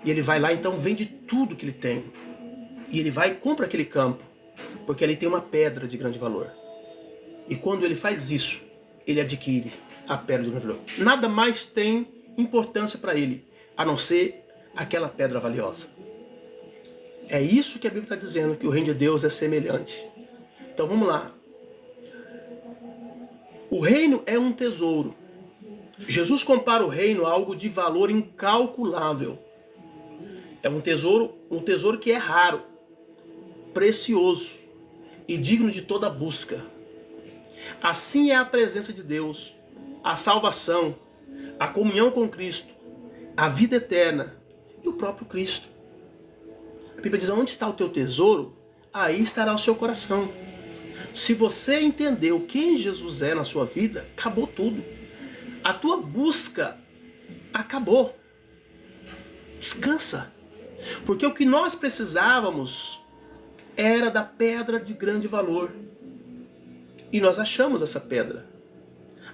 E ele vai lá, então vende tudo que ele tem. E ele vai e compra aquele campo, porque ali tem uma pedra de grande valor. E quando ele faz isso, ele adquire a pedra de grande valor. Nada mais tem importância para ele, a não ser aquela pedra valiosa. É isso que a Bíblia está dizendo, que o reino de Deus é semelhante. Então vamos lá. O reino é um tesouro. Jesus compara o reino a algo de valor incalculável. É um tesouro que é raro, precioso e digno de toda busca. Assim é a presença de Deus, a salvação, a comunhão com Cristo, a vida eterna e o próprio Cristo. A Bíblia diz, onde está o teu tesouro, aí estará o seu coração. Se você entendeu quem Jesus é na sua vida, acabou tudo. A tua busca acabou. Descansa. Porque o que nós precisávamos era da pedra de grande valor. E nós achamos essa pedra.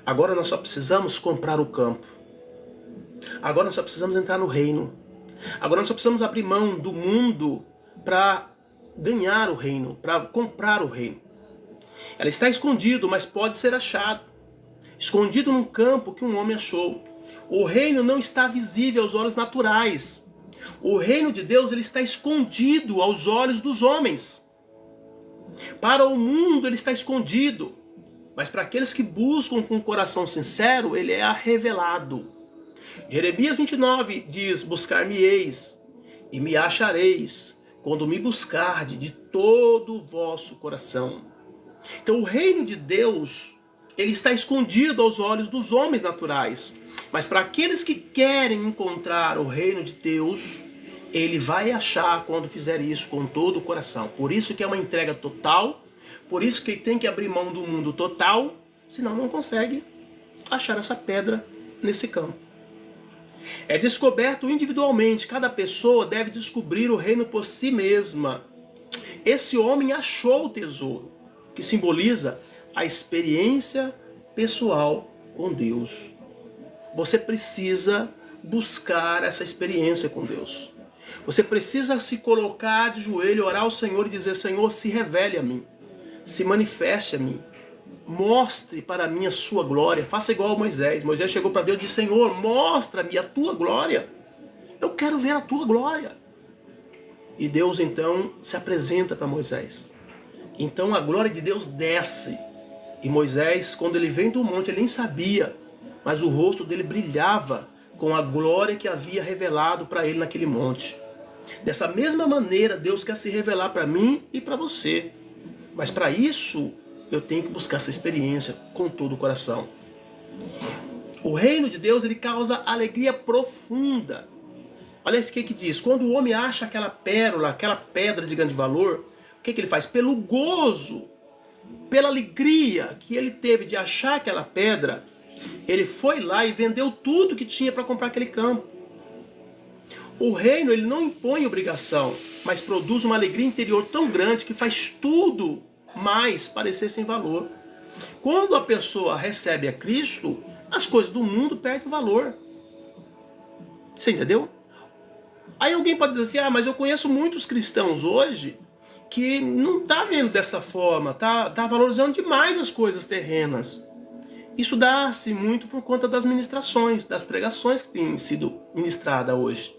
Agora nós só precisamos comprar o campo. Agora nós só precisamos entrar no reino. Agora nós só precisamos abrir mão do mundo para ganhar o reino, para comprar o reino. Ela está escondido, mas pode ser achado. Escondido num campo que um homem achou. O reino não está visível aos olhos naturais. O reino de Deus, ele está escondido aos olhos dos homens. Para o mundo ele está escondido, mas para aqueles que buscam com o coração sincero, ele é revelado. Jeremias 29 diz, buscar-me-eis e me achareis, quando me buscardes de todo o vosso coração. Então o reino de Deus, ele está escondido aos olhos dos homens naturais. Mas para aqueles que querem encontrar o reino de Deus, ele vai achar quando fizer isso com todo o coração. Por isso que é uma entrega total, por isso que tem que abrir mão do mundo total, senão não consegue achar essa pedra nesse campo. É descoberto individualmente, cada pessoa deve descobrir o reino por si mesma. Esse homem achou o tesouro, que simboliza a experiência pessoal com Deus. Você precisa buscar essa experiência com Deus. Você precisa se colocar de joelho, orar ao Senhor e dizer, Senhor, se revele a mim, se manifeste a mim, mostre para mim a sua glória. Faça igual a Moisés. Moisés chegou para Deus e disse, Senhor, mostra-me a tua glória. Eu quero ver a tua glória. E Deus então se apresenta para Moisés. Então a glória de Deus desce. E Moisés, quando ele vem do monte, ele nem sabia, mas o rosto dele brilhava com a glória que havia revelado para ele naquele monte. Dessa mesma maneira, Deus quer se revelar para mim e para você. Mas para isso, eu tenho que buscar essa experiência com todo o coração. O reino de Deus, ele causa alegria profunda. Olha o que diz. Quando o homem acha aquela pérola, aquela pedra de grande valor, o que ele faz? Pelo gozo, pela alegria que ele teve de achar aquela pedra, ele foi lá e vendeu tudo que tinha para comprar aquele campo. O reino, ele não impõe obrigação, mas produz uma alegria interior tão grande que faz tudo mais parecer sem valor. Quando a pessoa recebe a Cristo, as coisas do mundo perdem o valor. Você entendeu? Aí alguém pode dizer assim, mas eu conheço muitos cristãos hoje que não tá vendo dessa forma, tá valorizando demais as coisas terrenas. Isso dá-se muito por conta das ministrações, das pregações que têm sido ministradas hoje.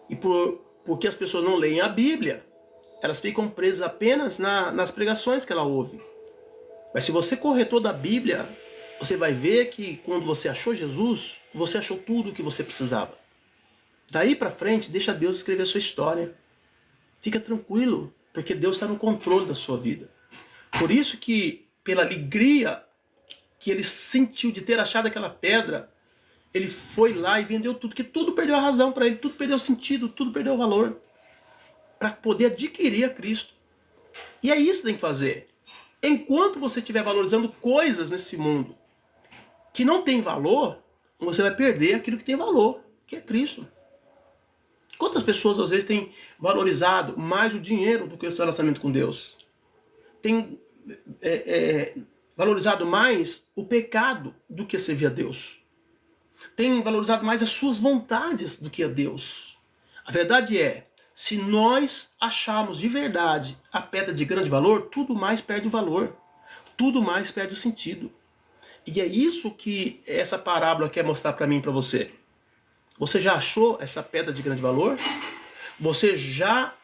E porque as pessoas não leem a Bíblia, elas ficam presas apenas nas pregações que ela ouve. Mas se você correr toda a Bíblia, você vai ver que quando você achou Jesus, você achou tudo o que você precisava. Daí para frente, deixa Deus escrever a sua história. Fica tranquilo, porque Deus está no controle da sua vida. Por isso que, pela alegria que ele sentiu de ter achado aquela pedra, ele foi lá e vendeu tudo, que tudo perdeu a razão para ele, tudo perdeu sentido, tudo perdeu o valor, para poder adquirir a Cristo. E é isso que tem que fazer. Enquanto você estiver valorizando coisas nesse mundo que não tem valor, você vai perder aquilo que tem valor, que é Cristo. Quantas pessoas às vezes têm valorizado mais o dinheiro do que o seu relacionamento com Deus? Tem valorizado mais o pecado do que servir a Deus. Tem valorizado mais as suas vontades do que a Deus. A verdade é, se nós acharmos de verdade a pedra de grande valor, tudo mais perde o valor. Tudo mais perde o sentido. E é isso que essa parábola quer mostrar para mim e para você. Você já achou essa pedra de grande valor? Você já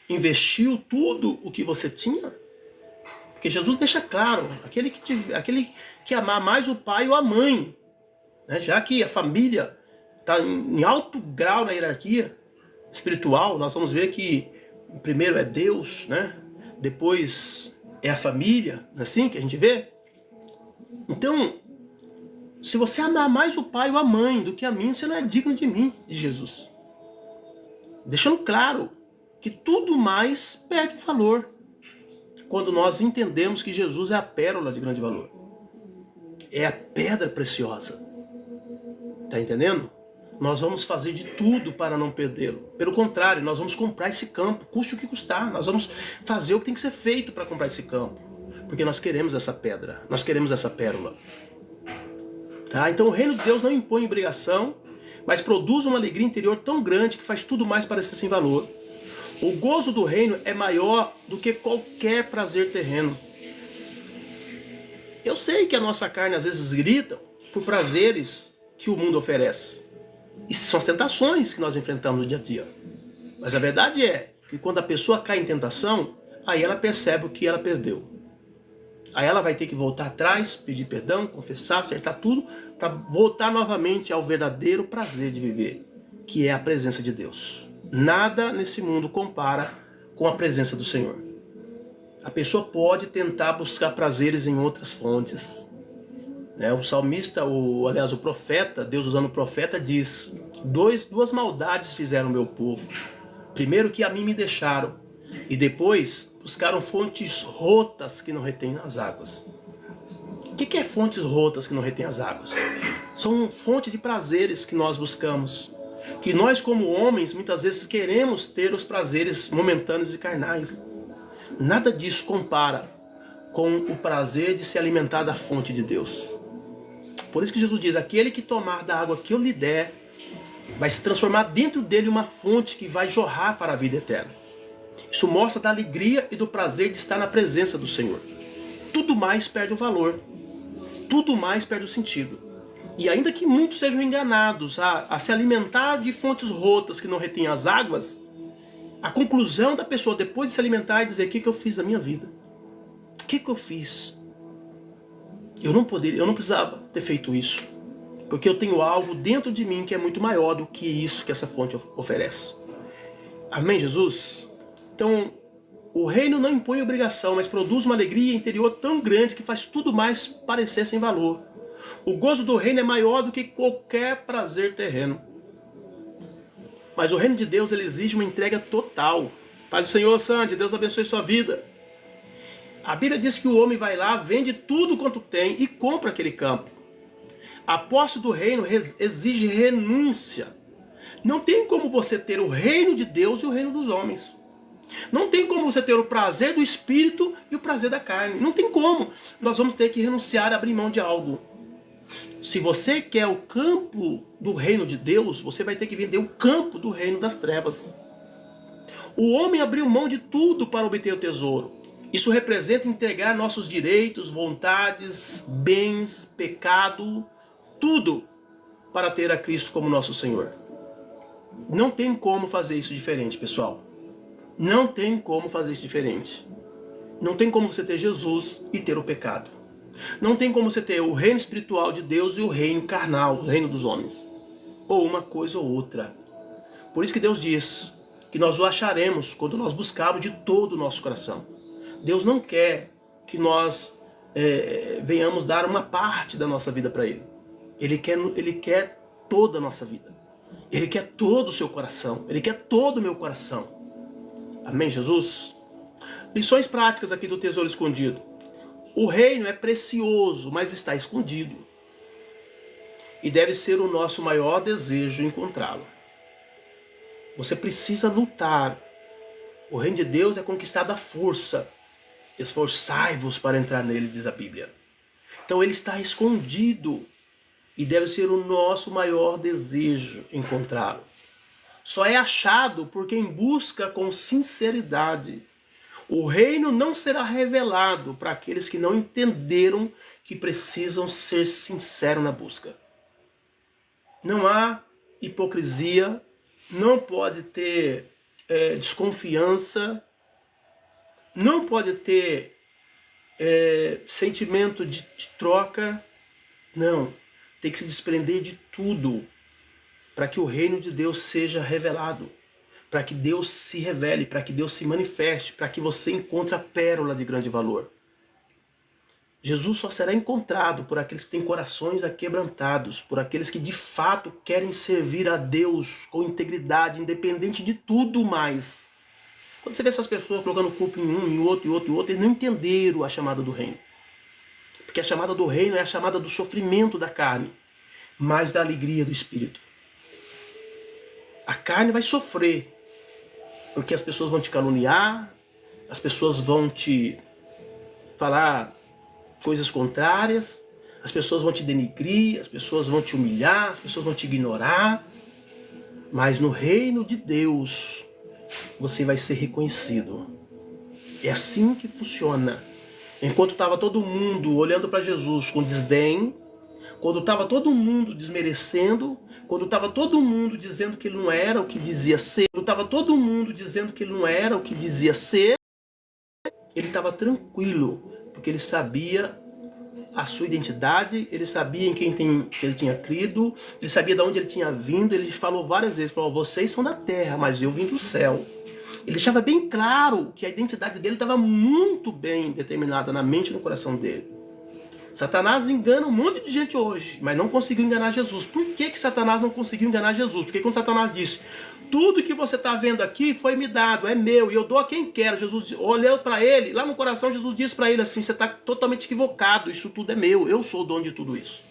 investiu tudo o que você tinha? Porque Jesus deixa claro, aquele que amar mais o pai ou a mãe, né? Já que a família está em alto grau na hierarquia espiritual, nós vamos ver que primeiro é Deus, né? Depois é a família, não é assim que a gente vê? Então, se você amar mais o pai ou a mãe do que a mim, você não é digno de mim, de Jesus. Deixando claro que tudo mais perde o valor quando nós entendemos que Jesus é a pérola de grande valor. É a pedra preciosa. Tá entendendo? Nós vamos fazer de tudo para não perdê-lo. Pelo contrário, nós vamos comprar esse campo, custe o que custar. Nós vamos fazer o que tem que ser feito para comprar esse campo. Porque nós queremos essa pedra, nós queremos essa pérola. Tá? Então o reino de Deus não impõe obrigação, mas produz uma alegria interior tão grande que faz tudo mais parecer sem valor. O gozo do reino é maior do que qualquer prazer terreno. Eu sei que a nossa carne às vezes grita por prazeres que o mundo oferece. Isso são as tentações que nós enfrentamos no dia a dia. Mas a verdade é que quando a pessoa cai em tentação, aí ela percebe o que ela perdeu. Aí ela vai ter que voltar atrás, pedir perdão, confessar, acertar tudo, para voltar novamente ao verdadeiro prazer de viver, que é a presença de Deus. Nada nesse mundo compara com a presença do Senhor. A pessoa pode tentar buscar prazeres em outras fontes. O salmista, aliás o profeta, Deus usando o profeta, diz: duas maldades fizeram meu povo. Primeiro que a mim me deixaram, e depois buscaram fontes rotas que não retêm as águas. O que é fontes rotas que não retêm as águas? São fontes de prazeres que nós buscamos. Que nós como homens muitas vezes queremos ter os prazeres momentâneos e carnais. Nada disso compara com o prazer de se alimentar da fonte de Deus. Por isso que Jesus diz: aquele que tomar da água que eu lhe der, vai se transformar dentro dele uma fonte que vai jorrar para a vida eterna. Isso mostra da alegria e do prazer de estar na presença do Senhor. Tudo mais perde o valor. Tudo mais perde o sentido. E ainda que muitos sejam enganados a se alimentar de fontes rotas que não retêm as águas, a conclusão da pessoa depois de se alimentar é dizer: o que eu fiz da minha vida? O que eu fiz? Eu não precisava ter feito isso. Porque eu tenho algo dentro de mim que é muito maior do que isso que essa fonte oferece. Amém, Jesus? Então, o reino não impõe obrigação, mas produz uma alegria interior tão grande que faz tudo mais parecer sem valor. O gozo do reino é maior do que qualquer prazer terreno. Mas o reino de Deus, ele exige uma entrega total. Paz do Senhor, Sandy, Deus abençoe sua vida. A Bíblia diz que o homem vai lá, vende tudo quanto tem e compra aquele campo. A posse do reino exige renúncia. Não tem como você ter o reino de Deus e o reino dos homens. Não tem como você ter o prazer do espírito e o prazer da carne. Não tem como. Nós vamos ter que renunciar, abrir mão de algo. Se você quer o campo do reino de Deus, você vai ter que vender o campo do reino das trevas. O homem abriu mão de tudo para obter o tesouro. Isso representa entregar nossos direitos, vontades, bens, pecado, tudo para ter a Cristo como nosso Senhor. Não tem como fazer isso diferente, pessoal. Não tem como fazer isso diferente. Não tem como você ter Jesus e ter o pecado. Não tem como você ter o reino espiritual de Deus e o reino carnal, o reino dos homens. Ou uma coisa ou outra. Por isso que Deus diz que nós o acharemos quando nós buscarmos de todo o nosso coração. Deus não quer que nós venhamos dar uma parte da nossa vida para Ele. Ele quer toda a nossa vida. Ele quer todo o seu coração. Ele quer todo o meu coração. Amém, Jesus? Lições práticas aqui do tesouro escondido. O reino é precioso, mas está escondido. E deve ser o nosso maior desejo encontrá-lo. Você precisa lutar. O reino de Deus é conquistado à força. Esforçai-vos para entrar nele, diz a Bíblia. Então ele está escondido. E deve ser o nosso maior desejo encontrá-lo. Só é achado por quem busca com sinceridade. O reino não será revelado para aqueles que não entenderam que precisam ser sinceros na busca. Não há hipocrisia, não pode ter desconfiança, não pode ter sentimento de troca. Não, tem que se desprender de tudo para que o reino de Deus seja revelado. Para que Deus se revele, para que Deus se manifeste, para que você encontre a pérola de grande valor. Jesus só será encontrado por aqueles que têm corações aquebrantados, por aqueles que de fato querem servir a Deus com integridade, independente de tudo mais. Quando você vê essas pessoas colocando culpa em um, em outro, eles não entenderam a chamada do reino. Porque a chamada do reino é a chamada do sofrimento da carne, mas da alegria do Espírito. A carne vai sofrer, porque as pessoas vão te caluniar, as pessoas vão te falar coisas contrárias, as pessoas vão te denigrir, as pessoas vão te humilhar, as pessoas vão te ignorar. Mas no reino de Deus, você vai ser reconhecido. É assim que funciona. Enquanto estava todo mundo olhando para Jesus com desdém, quando estava todo mundo desmerecendo, quando estava todo mundo dizendo que ele não era o que dizia ser, quando estava todo mundo dizendo que ele não era o que dizia ser, ele estava tranquilo, porque ele sabia a sua identidade, ele sabia em quem ele tinha crido, ele sabia de onde ele tinha vindo. Ele falou várias vezes, falou, vocês são da terra, mas eu vim do céu. Ele deixava bem claro que a identidade dele estava muito bem determinada na mente e no coração dele. Satanás engana um monte de gente hoje, mas não conseguiu enganar Jesus. Por que Satanás não conseguiu enganar Jesus? Porque quando Satanás disse, tudo que você está vendo aqui foi me dado, é meu, e eu dou a quem quero. Jesus olhou para ele, lá no coração Jesus disse para ele assim, você está totalmente equivocado, isso tudo é meu, eu sou o dono de tudo isso.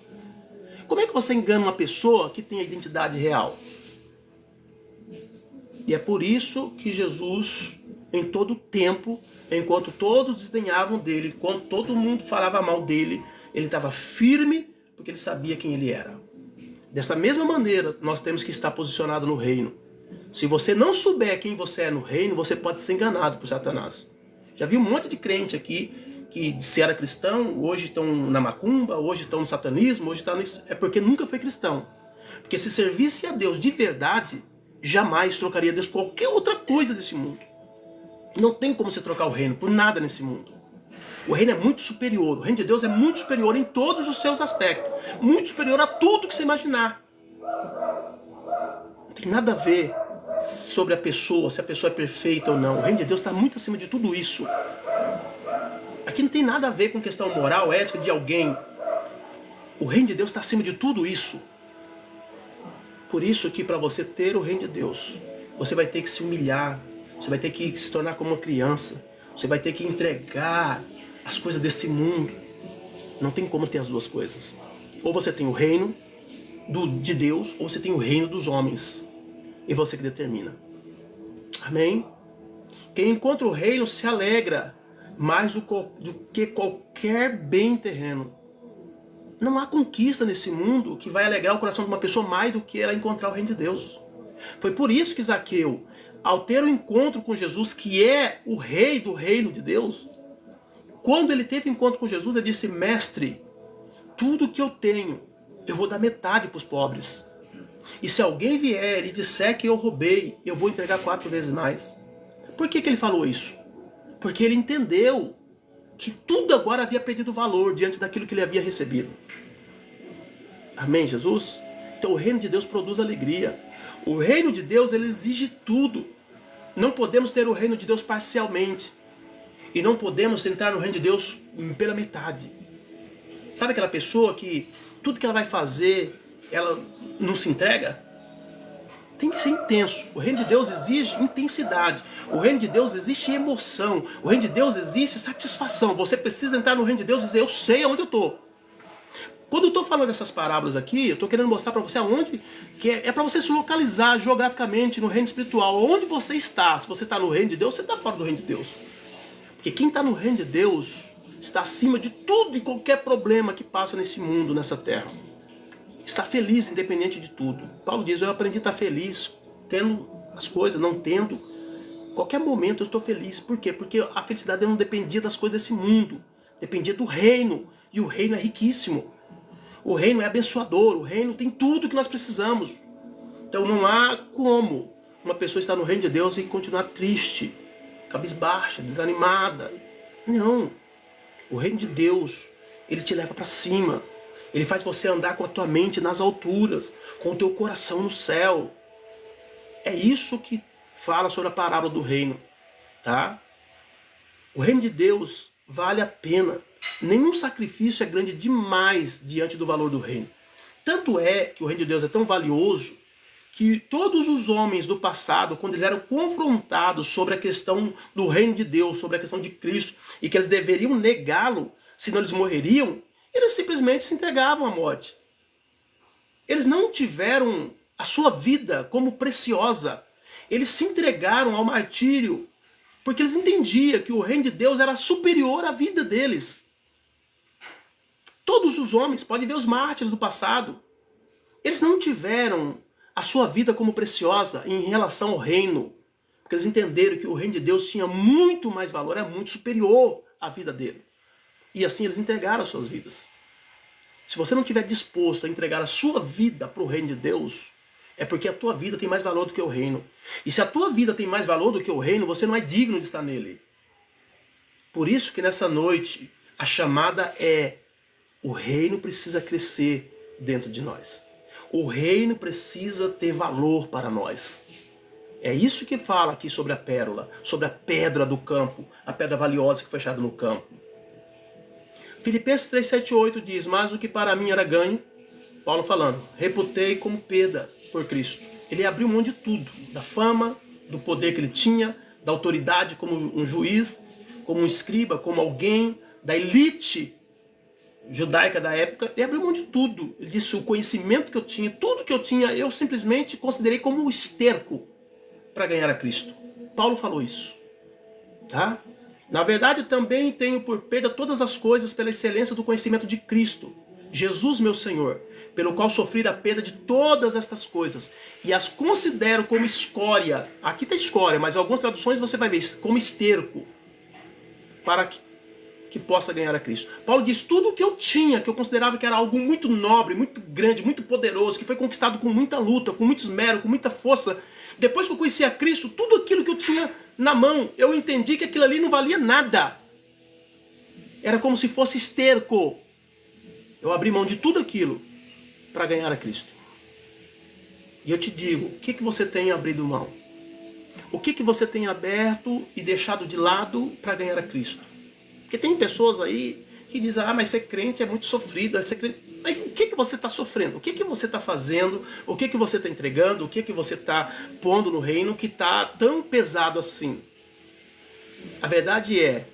Como é que você engana uma pessoa que tem a identidade real? E é por isso que Jesus, em todo tempo, enquanto todos desdenhavam dele, enquanto todo mundo falava mal dele, ele estava firme, porque ele sabia quem ele era. Dessa mesma maneira, nós temos que estar posicionado no reino. Se você não souber quem você é no reino, você pode ser enganado por Satanás. Já vi um monte de crente aqui, que se era cristão, hoje estão na macumba, hoje estão no satanismo, hoje estão nisso. É porque nunca foi cristão. Porque se servisse a Deus de verdade, jamais trocaria Deus por qualquer outra coisa desse mundo. Não tem como você trocar o reino por nada nesse mundo. O reino é muito superior. O reino de Deus é muito superior em todos os seus aspectos. Muito superior a tudo que você imaginar. Não tem nada a ver sobre a pessoa, se a pessoa é perfeita ou não. O reino de Deus está muito acima de tudo isso. Aqui não tem nada a ver com questão moral, ética de alguém. O reino de Deus está acima de tudo isso. Por isso que para você ter o reino de Deus, você vai ter que se humilhar. Você vai ter que se tornar como uma criança. Você vai ter que entregar as coisas desse mundo. Não tem como ter as duas coisas. Ou você tem o reino de Deus, ou você tem o reino dos homens. E você que determina. Amém? Quem encontra o reino se alegra mais do que qualquer bem terreno. Não há conquista nesse mundo que vai alegrar o coração de uma pessoa mais do que ela encontrar o reino de Deus. Foi por isso que Zaqueu, ao ter um encontro com Jesus, que é o rei do reino de Deus, quando ele teve um encontro com Jesus, ele disse: mestre, tudo que eu tenho, eu vou dar metade para os pobres. E se alguém vier e disser que eu roubei, eu vou entregar 4 vezes mais. Por que ele falou isso? Porque ele entendeu que tudo agora havia perdido valor diante daquilo que ele havia recebido. Amém, Jesus? Então o reino de Deus produz alegria. O reino de Deus, ele exige tudo. Não podemos ter o reino de Deus parcialmente. E não podemos entrar no reino de Deus pela metade. Sabe aquela pessoa que tudo que ela vai fazer, ela não se entrega? Tem que ser intenso. O reino de Deus exige intensidade. O reino de Deus exige emoção. O reino de Deus exige satisfação. Você precisa entrar no reino de Deus e dizer: eu sei aonde eu estou. Quando eu estou falando dessas parábolas aqui, eu estou querendo mostrar para você aonde, que é para você se localizar geograficamente no reino espiritual. Onde você está. Se você está no reino de Deus, você está fora do reino de Deus. Porque quem está no reino de Deus está acima de tudo e qualquer problema que passa nesse mundo, nessa terra. Está feliz independente de tudo. Paulo diz: eu aprendi a estar feliz tendo as coisas, não tendo. Qualquer momento eu estou feliz. Por quê? Porque a felicidade não dependia das coisas desse mundo. Dependia do reino. E o reino é riquíssimo. O reino é abençoador. O reino tem tudo que nós precisamos. Então não há como uma pessoa estar no reino de Deus e continuar triste, cabisbaixa, desanimada. Não. O reino de Deus, ele te leva para cima. Ele faz você andar com a tua mente nas alturas, com o teu coração no céu. É isso que fala sobre a parábola do reino, tá? O reino de Deus vale a pena. Nenhum sacrifício é grande demais diante do valor do reino. Tanto é que o reino de Deus é tão valioso que todos os homens do passado, quando eles eram confrontados sobre a questão do reino de Deus, sobre a questão de Cristo, e que eles deveriam negá-lo, senão eles morreriam, eles simplesmente se entregavam à morte. Eles não tiveram a sua vida como preciosa. Eles se entregaram ao martírio, porque eles entendiam que o reino de Deus era superior à vida deles. Todos os homens, podem ver os mártires do passado, eles não tiveram a sua vida como preciosa em relação ao reino, porque eles entenderam que o reino de Deus tinha muito mais valor, é muito superior à vida dele. E assim eles entregaram as suas vidas. Se você não estiver disposto a entregar a sua vida para o reino de Deus, é porque a tua vida tem mais valor do que o reino. E se a tua vida tem mais valor do que o reino, você não é digno de estar nele. Por isso que nessa noite a chamada é: o reino precisa crescer dentro de nós. O reino precisa ter valor para nós. É isso que fala aqui sobre a pérola, sobre a pedra do campo, a pedra valiosa que foi achada no campo. Filipenses 3, 7, 8 diz: mas o que para mim era ganho, Paulo falando, reputei como perda por Cristo. Ele abriu mão de tudo, da fama, do poder que ele tinha, da autoridade como um juiz, como um escriba, como alguém da elite judaica da época. Ele abriu mão de tudo. Ele disse: o conhecimento que eu tinha, tudo que eu tinha, eu simplesmente considerei como um esterco para ganhar a Cristo. Paulo falou isso, tá? Na verdade, também tenho por perda todas as coisas pela excelência do conhecimento de Cristo, Jesus meu Senhor, pelo qual sofri a perda de todas estas coisas, e as considero como escória. Aqui está escória, mas em algumas traduções você vai ver como esterco, para que possa ganhar a Cristo. Paulo diz: tudo que eu tinha, que eu considerava que era algo muito nobre, muito grande, muito poderoso, que foi conquistado com muita luta, com muito esmero, com muita força, depois que eu conheci a Cristo, tudo aquilo que eu tinha na mão, eu entendi que aquilo ali não valia nada. Era como se fosse esterco. Eu abri mão de tudo aquilo para ganhar a Cristo. E eu te digo, o que você tem abrido mão? O que você tem aberto e deixado de lado para ganhar a Cristo? Porque tem pessoas aí que dizem: ah, mas ser crente é muito sofrido. Ser crente... Mas o que você está sofrendo? O que você está fazendo? O que você está entregando? O que você está pondo no reino que está tão pesado assim? A verdade é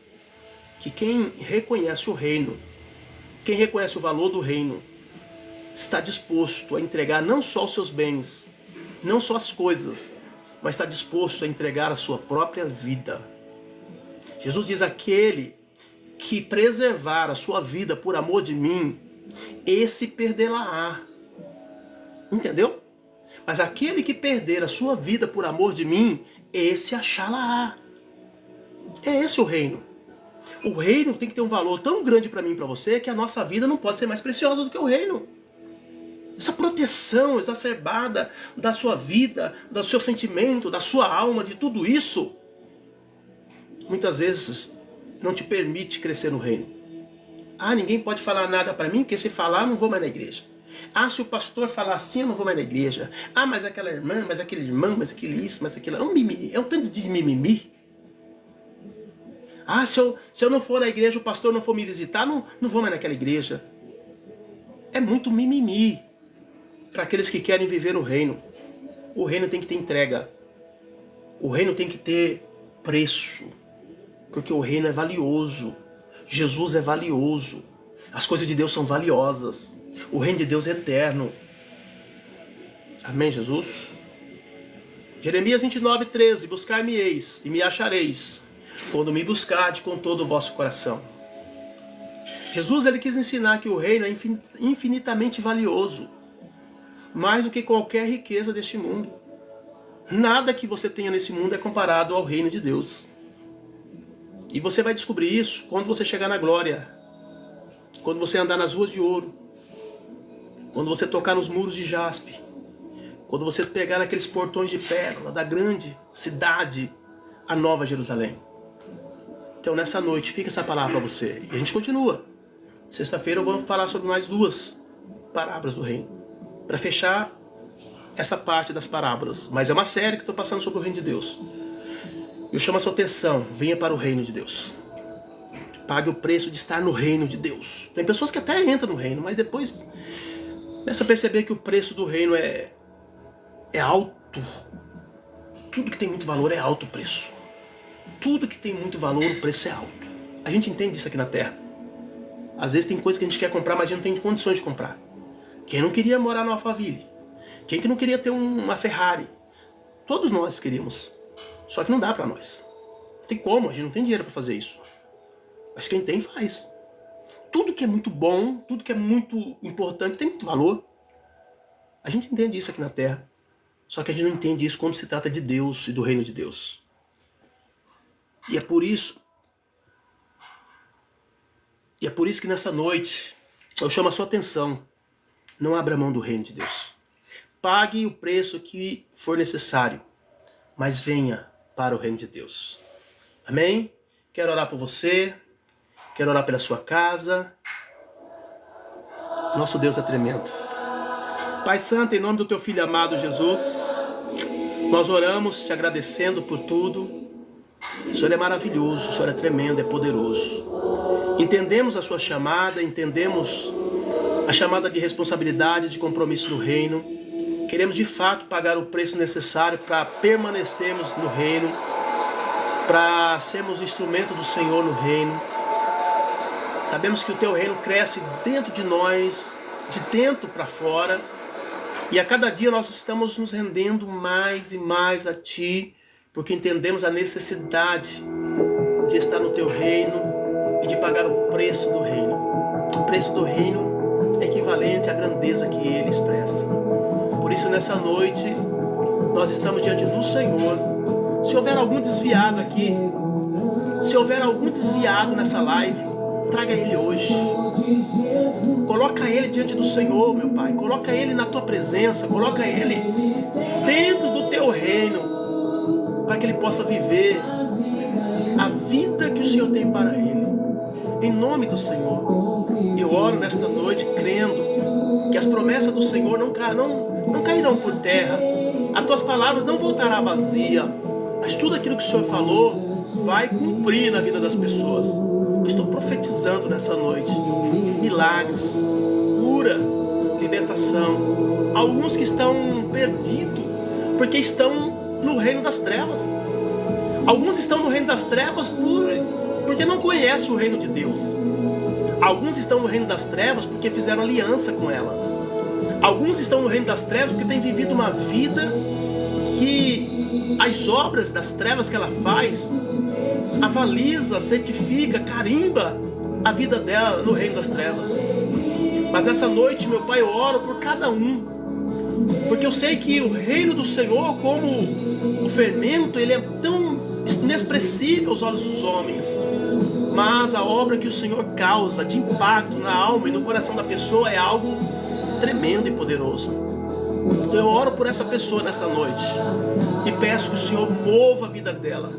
que quem reconhece o reino, quem reconhece o valor do reino, está disposto a entregar não só os seus bens, não só as coisas, mas está disposto a entregar a sua própria vida. Jesus diz: aquele que preservar a sua vida por amor de mim, esse perdê-la-á. Entendeu? Mas aquele que perder a sua vida por amor de mim, esse achá-la-á. É esse o reino. O reino tem que ter um valor tão grande para mim e para você que a nossa vida não pode ser mais preciosa do que o reino. Essa proteção exacerbada da sua vida, do seu sentimento, da sua alma, de tudo isso, muitas vezes não te permite crescer no reino. Ah, ninguém pode falar nada para mim, porque se falar, eu não vou mais na igreja. Ah, se o pastor falar assim, eu não vou mais na igreja. Ah, mas aquela irmã, mas aquele irmão, mas aquele isso, mas aquilo. É um mimimi, é um tanto de mimimi. Ah, se eu não for na igreja, o pastor não for me visitar, não vou mais naquela igreja. É muito mimimi para aqueles que querem viver o reino. O reino tem que ter entrega. O reino tem que ter preço. Porque o reino é valioso. Jesus é valioso. As coisas de Deus são valiosas. O reino de Deus é eterno. Amém, Jesus? Jeremias 29:13. Buscar-me-eis e me achareis, quando me buscardes com todo o vosso coração. Jesus, ele quis ensinar que o reino é infinitamente valioso. Mais do que qualquer riqueza deste mundo. Nada que você tenha nesse mundo é comparado ao reino de Deus. E você vai descobrir isso quando você chegar na glória. Quando você andar nas ruas de ouro. Quando você tocar nos muros de jaspe. Quando você pegar naqueles portões de pérola da grande cidade, a Nova Jerusalém. Então nessa noite fica essa palavra para você. E a gente continua. Sexta-feira eu vou falar sobre mais 2 parábolas do reino. Para fechar essa parte das parábolas. Mas é uma série que estou passando sobre o reino de Deus. Eu chamo a sua atenção. Venha para o reino de Deus. Pague o preço de estar no reino de Deus. Tem pessoas que até entram no reino, mas depois começa a perceber que o preço do reino é alto. Tudo que tem muito valor é alto o preço. Tudo que tem muito valor, o preço é alto. A gente entende isso aqui na Terra. Às vezes tem coisas que a gente quer comprar, mas a gente não tem condições de comprar. Quem não queria morar no Alphaville? Quem que não queria ter uma Ferrari? Todos nós queríamos. Só que não dá pra nós. Não tem como, a gente não tem dinheiro pra fazer isso. Mas quem tem, faz. Tudo que é muito bom, tudo que é muito importante, tem muito valor. A gente entende isso aqui na Terra. Só que a gente não entende isso quando se trata de Deus e do reino de Deus. E é por isso que nessa noite eu chamo a sua atenção. Não abra mão do reino de Deus. Pague o preço que for necessário, mas venha para o reino de Deus. Amém? Quero orar por você, quero orar pela sua casa. Nosso Deus é tremendo. Pai Santo, em nome do teu Filho amado Jesus, nós oramos te agradecendo por tudo. O Senhor é maravilhoso, o Senhor é tremendo, é poderoso. Entendemos a sua chamada, entendemos a chamada de responsabilidade, de compromisso no reino. Queremos de fato pagar o preço necessário para permanecermos no reino, para sermos instrumento do Senhor no reino. Sabemos que o teu reino cresce dentro de nós, de dentro para fora, e a cada dia nós estamos nos rendendo mais e mais a ti, porque entendemos a necessidade de estar no teu reino e de pagar o preço do reino. O preço do reino é equivalente à grandeza que ele expressa. Por isso, nessa noite, nós estamos diante do Senhor. Se houver algum desviado aqui, se houver algum desviado nessa live, traga ele hoje. Coloca ele diante do Senhor, meu Pai. Coloca ele na tua presença. Coloca ele dentro do teu reino, para que ele possa viver a vida que o Senhor tem para ele. Em nome do Senhor, eu oro nesta noite crendo que as promessas do Senhor não cairão por terra. As tuas palavras não voltarão vazia, mas tudo aquilo que o Senhor falou vai cumprir na vida das pessoas. Eu estou profetizando nessa noite milagres, cura, libertação. Alguns que estão perdidos porque estão no reino das trevas. Alguns estão no reino das trevas porque não conhecem o reino de Deus. Alguns estão no reino das trevas porque fizeram aliança com ela. Alguns estão no reino das trevas porque têm vivido uma vida que as obras das trevas que ela faz avaliza, certifica, carimba a vida dela no reino das trevas. Mas nessa noite, meu Pai, eu oro por cada um, porque eu sei que o reino do Senhor, como o fermento, ele é tão inexpressível aos olhos dos homens, mas a obra que o Senhor causa de impacto na alma e no coração da pessoa é algo tremendo e poderoso. Então eu oro por essa pessoa nessa noite e peço que o Senhor mova a vida dela,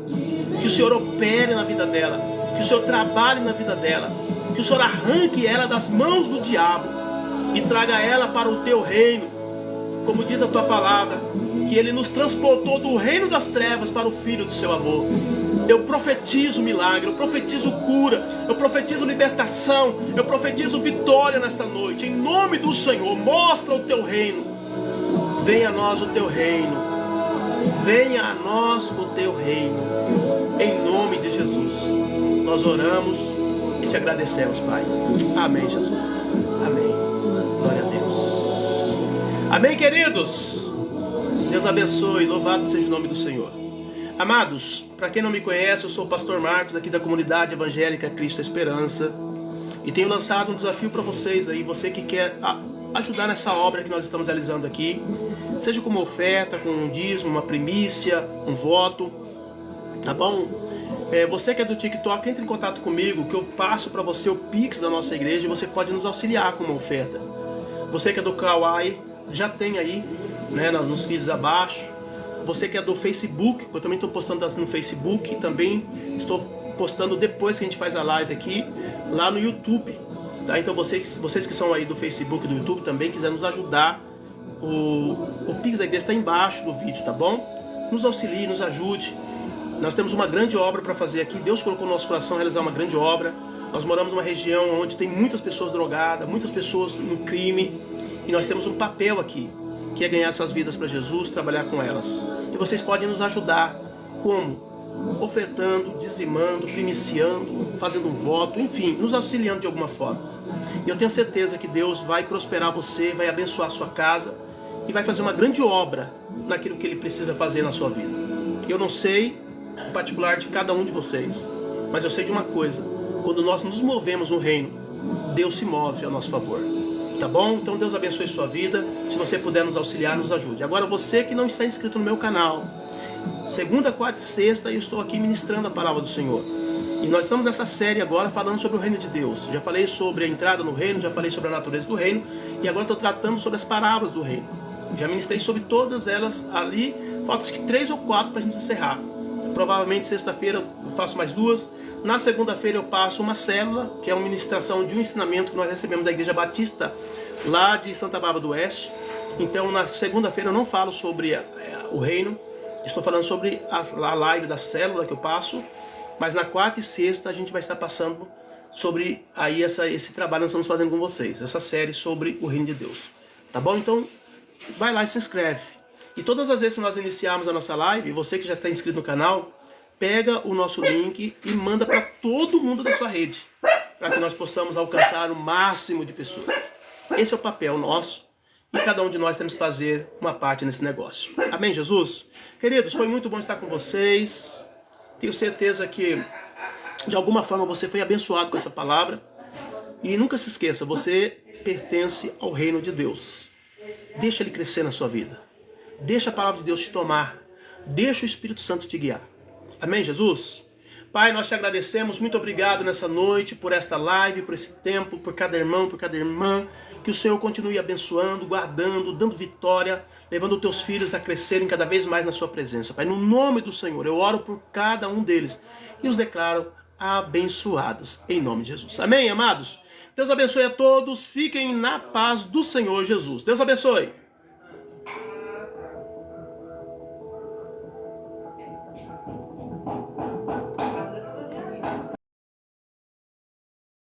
que o Senhor opere na vida dela, que o Senhor trabalhe na vida dela, que o Senhor arranque ela das mãos do diabo e traga ela para o teu reino, como diz a tua palavra, que ele nos transportou do reino das trevas para o filho do seu amor. Eu profetizo milagre, eu profetizo cura, eu profetizo libertação, eu profetizo vitória nesta noite. Em nome do Senhor, mostra o teu reino. Venha a nós o teu reino. Venha a nós o teu reino. Em nome de Jesus, nós oramos e te agradecemos, Pai. Amém, Jesus. Amém. Glória a Deus. Amém, queridos. Deus abençoe, louvado seja o nome do Senhor. Amados, para quem não me conhece, eu sou o pastor Marcos, aqui da comunidade evangélica Cristo Esperança, e tenho lançado um desafio para vocês aí, você que quer ajudar nessa obra que nós estamos realizando aqui, seja com uma oferta, com um dízimo, uma primícia, um voto, tá bom? Você que é do TikTok, entre em contato comigo, que eu passo para você o Pix da nossa igreja e você pode nos auxiliar com uma oferta. Você que é do Kawaii, já tem aí, né, nos vídeos abaixo. Você que é do Facebook, eu também estou postando no Facebook, também estou postando depois que a gente faz a live aqui, lá no YouTube, tá? Então vocês que são aí do Facebook e do YouTube também quiserem nos ajudar, o Pix da igreja está embaixo do vídeo, tá bom? Nos auxilie, nos ajude. Nós temos uma grande obra para fazer aqui, Deus colocou no nosso coração realizar uma grande obra. Nós moramos numa região onde tem muitas pessoas drogadas, muitas pessoas no crime, e nós temos um papel aqui, que é ganhar essas vidas para Jesus, trabalhar com elas. E vocês podem nos ajudar, como? Ofertando, dizimando, primiciando, fazendo um voto, enfim, nos auxiliando de alguma forma. E eu tenho certeza que Deus vai prosperar você, vai abençoar a sua casa e vai fazer uma grande obra naquilo que Ele precisa fazer na sua vida. Eu não sei o particular de cada um de vocês, mas eu sei de uma coisa: quando nós nos movemos no reino, Deus se move a nosso favor. Tá bom? Então Deus abençoe sua vida. Se você puder nos auxiliar, nos ajude. Agora você que não está inscrito no meu canal, segunda, quarta e sexta eu estou aqui ministrando a palavra do Senhor. E nós estamos nessa série agora falando sobre o reino de Deus. Já falei sobre a entrada no reino, já falei sobre a natureza do reino, e agora estou tratando sobre as parábolas do reino. Já ministrei sobre todas elas ali, faltam 3 ou 4 para a gente encerrar. Provavelmente sexta-feira eu faço mais 2. Na segunda-feira eu passo uma célula, que é uma ministração de um ensinamento que nós recebemos da Igreja Batista, lá de Santa Bárbara do Oeste. Então na segunda-feira eu não falo sobre o reino, estou falando sobre a live da célula que eu passo, mas na quarta e sexta a gente vai estar passando sobre aí esse trabalho que nós estamos fazendo com vocês, essa série sobre o reino de Deus. Tá bom? Então vai lá e se inscreve. E todas as vezes que nós iniciarmos a nossa live, você que já está inscrito no canal, pega o nosso link e manda para todo mundo da sua rede, para que nós possamos alcançar o máximo de pessoas. Esse é o papel nosso e cada um de nós temos que fazer uma parte nesse negócio. Amém, Jesus? Queridos, foi muito bom estar com vocês. Tenho certeza que de alguma forma você foi abençoado com essa palavra. E nunca se esqueça, você pertence ao reino de Deus. Deixa ele crescer na sua vida. Deixa a palavra de Deus te tomar. Deixa o Espírito Santo te guiar. Amém, Jesus? Pai, nós te agradecemos, muito obrigado nessa noite, por esta live, por esse tempo, por cada irmão, por cada irmã. Que o Senhor continue abençoando, guardando, dando vitória, levando os teus filhos a crescerem cada vez mais na sua presença. Pai, no nome do Senhor, eu oro por cada um deles e os declaro abençoados, em nome de Jesus. Amém, amados? Deus abençoe a todos, fiquem na paz do Senhor Jesus. Deus abençoe.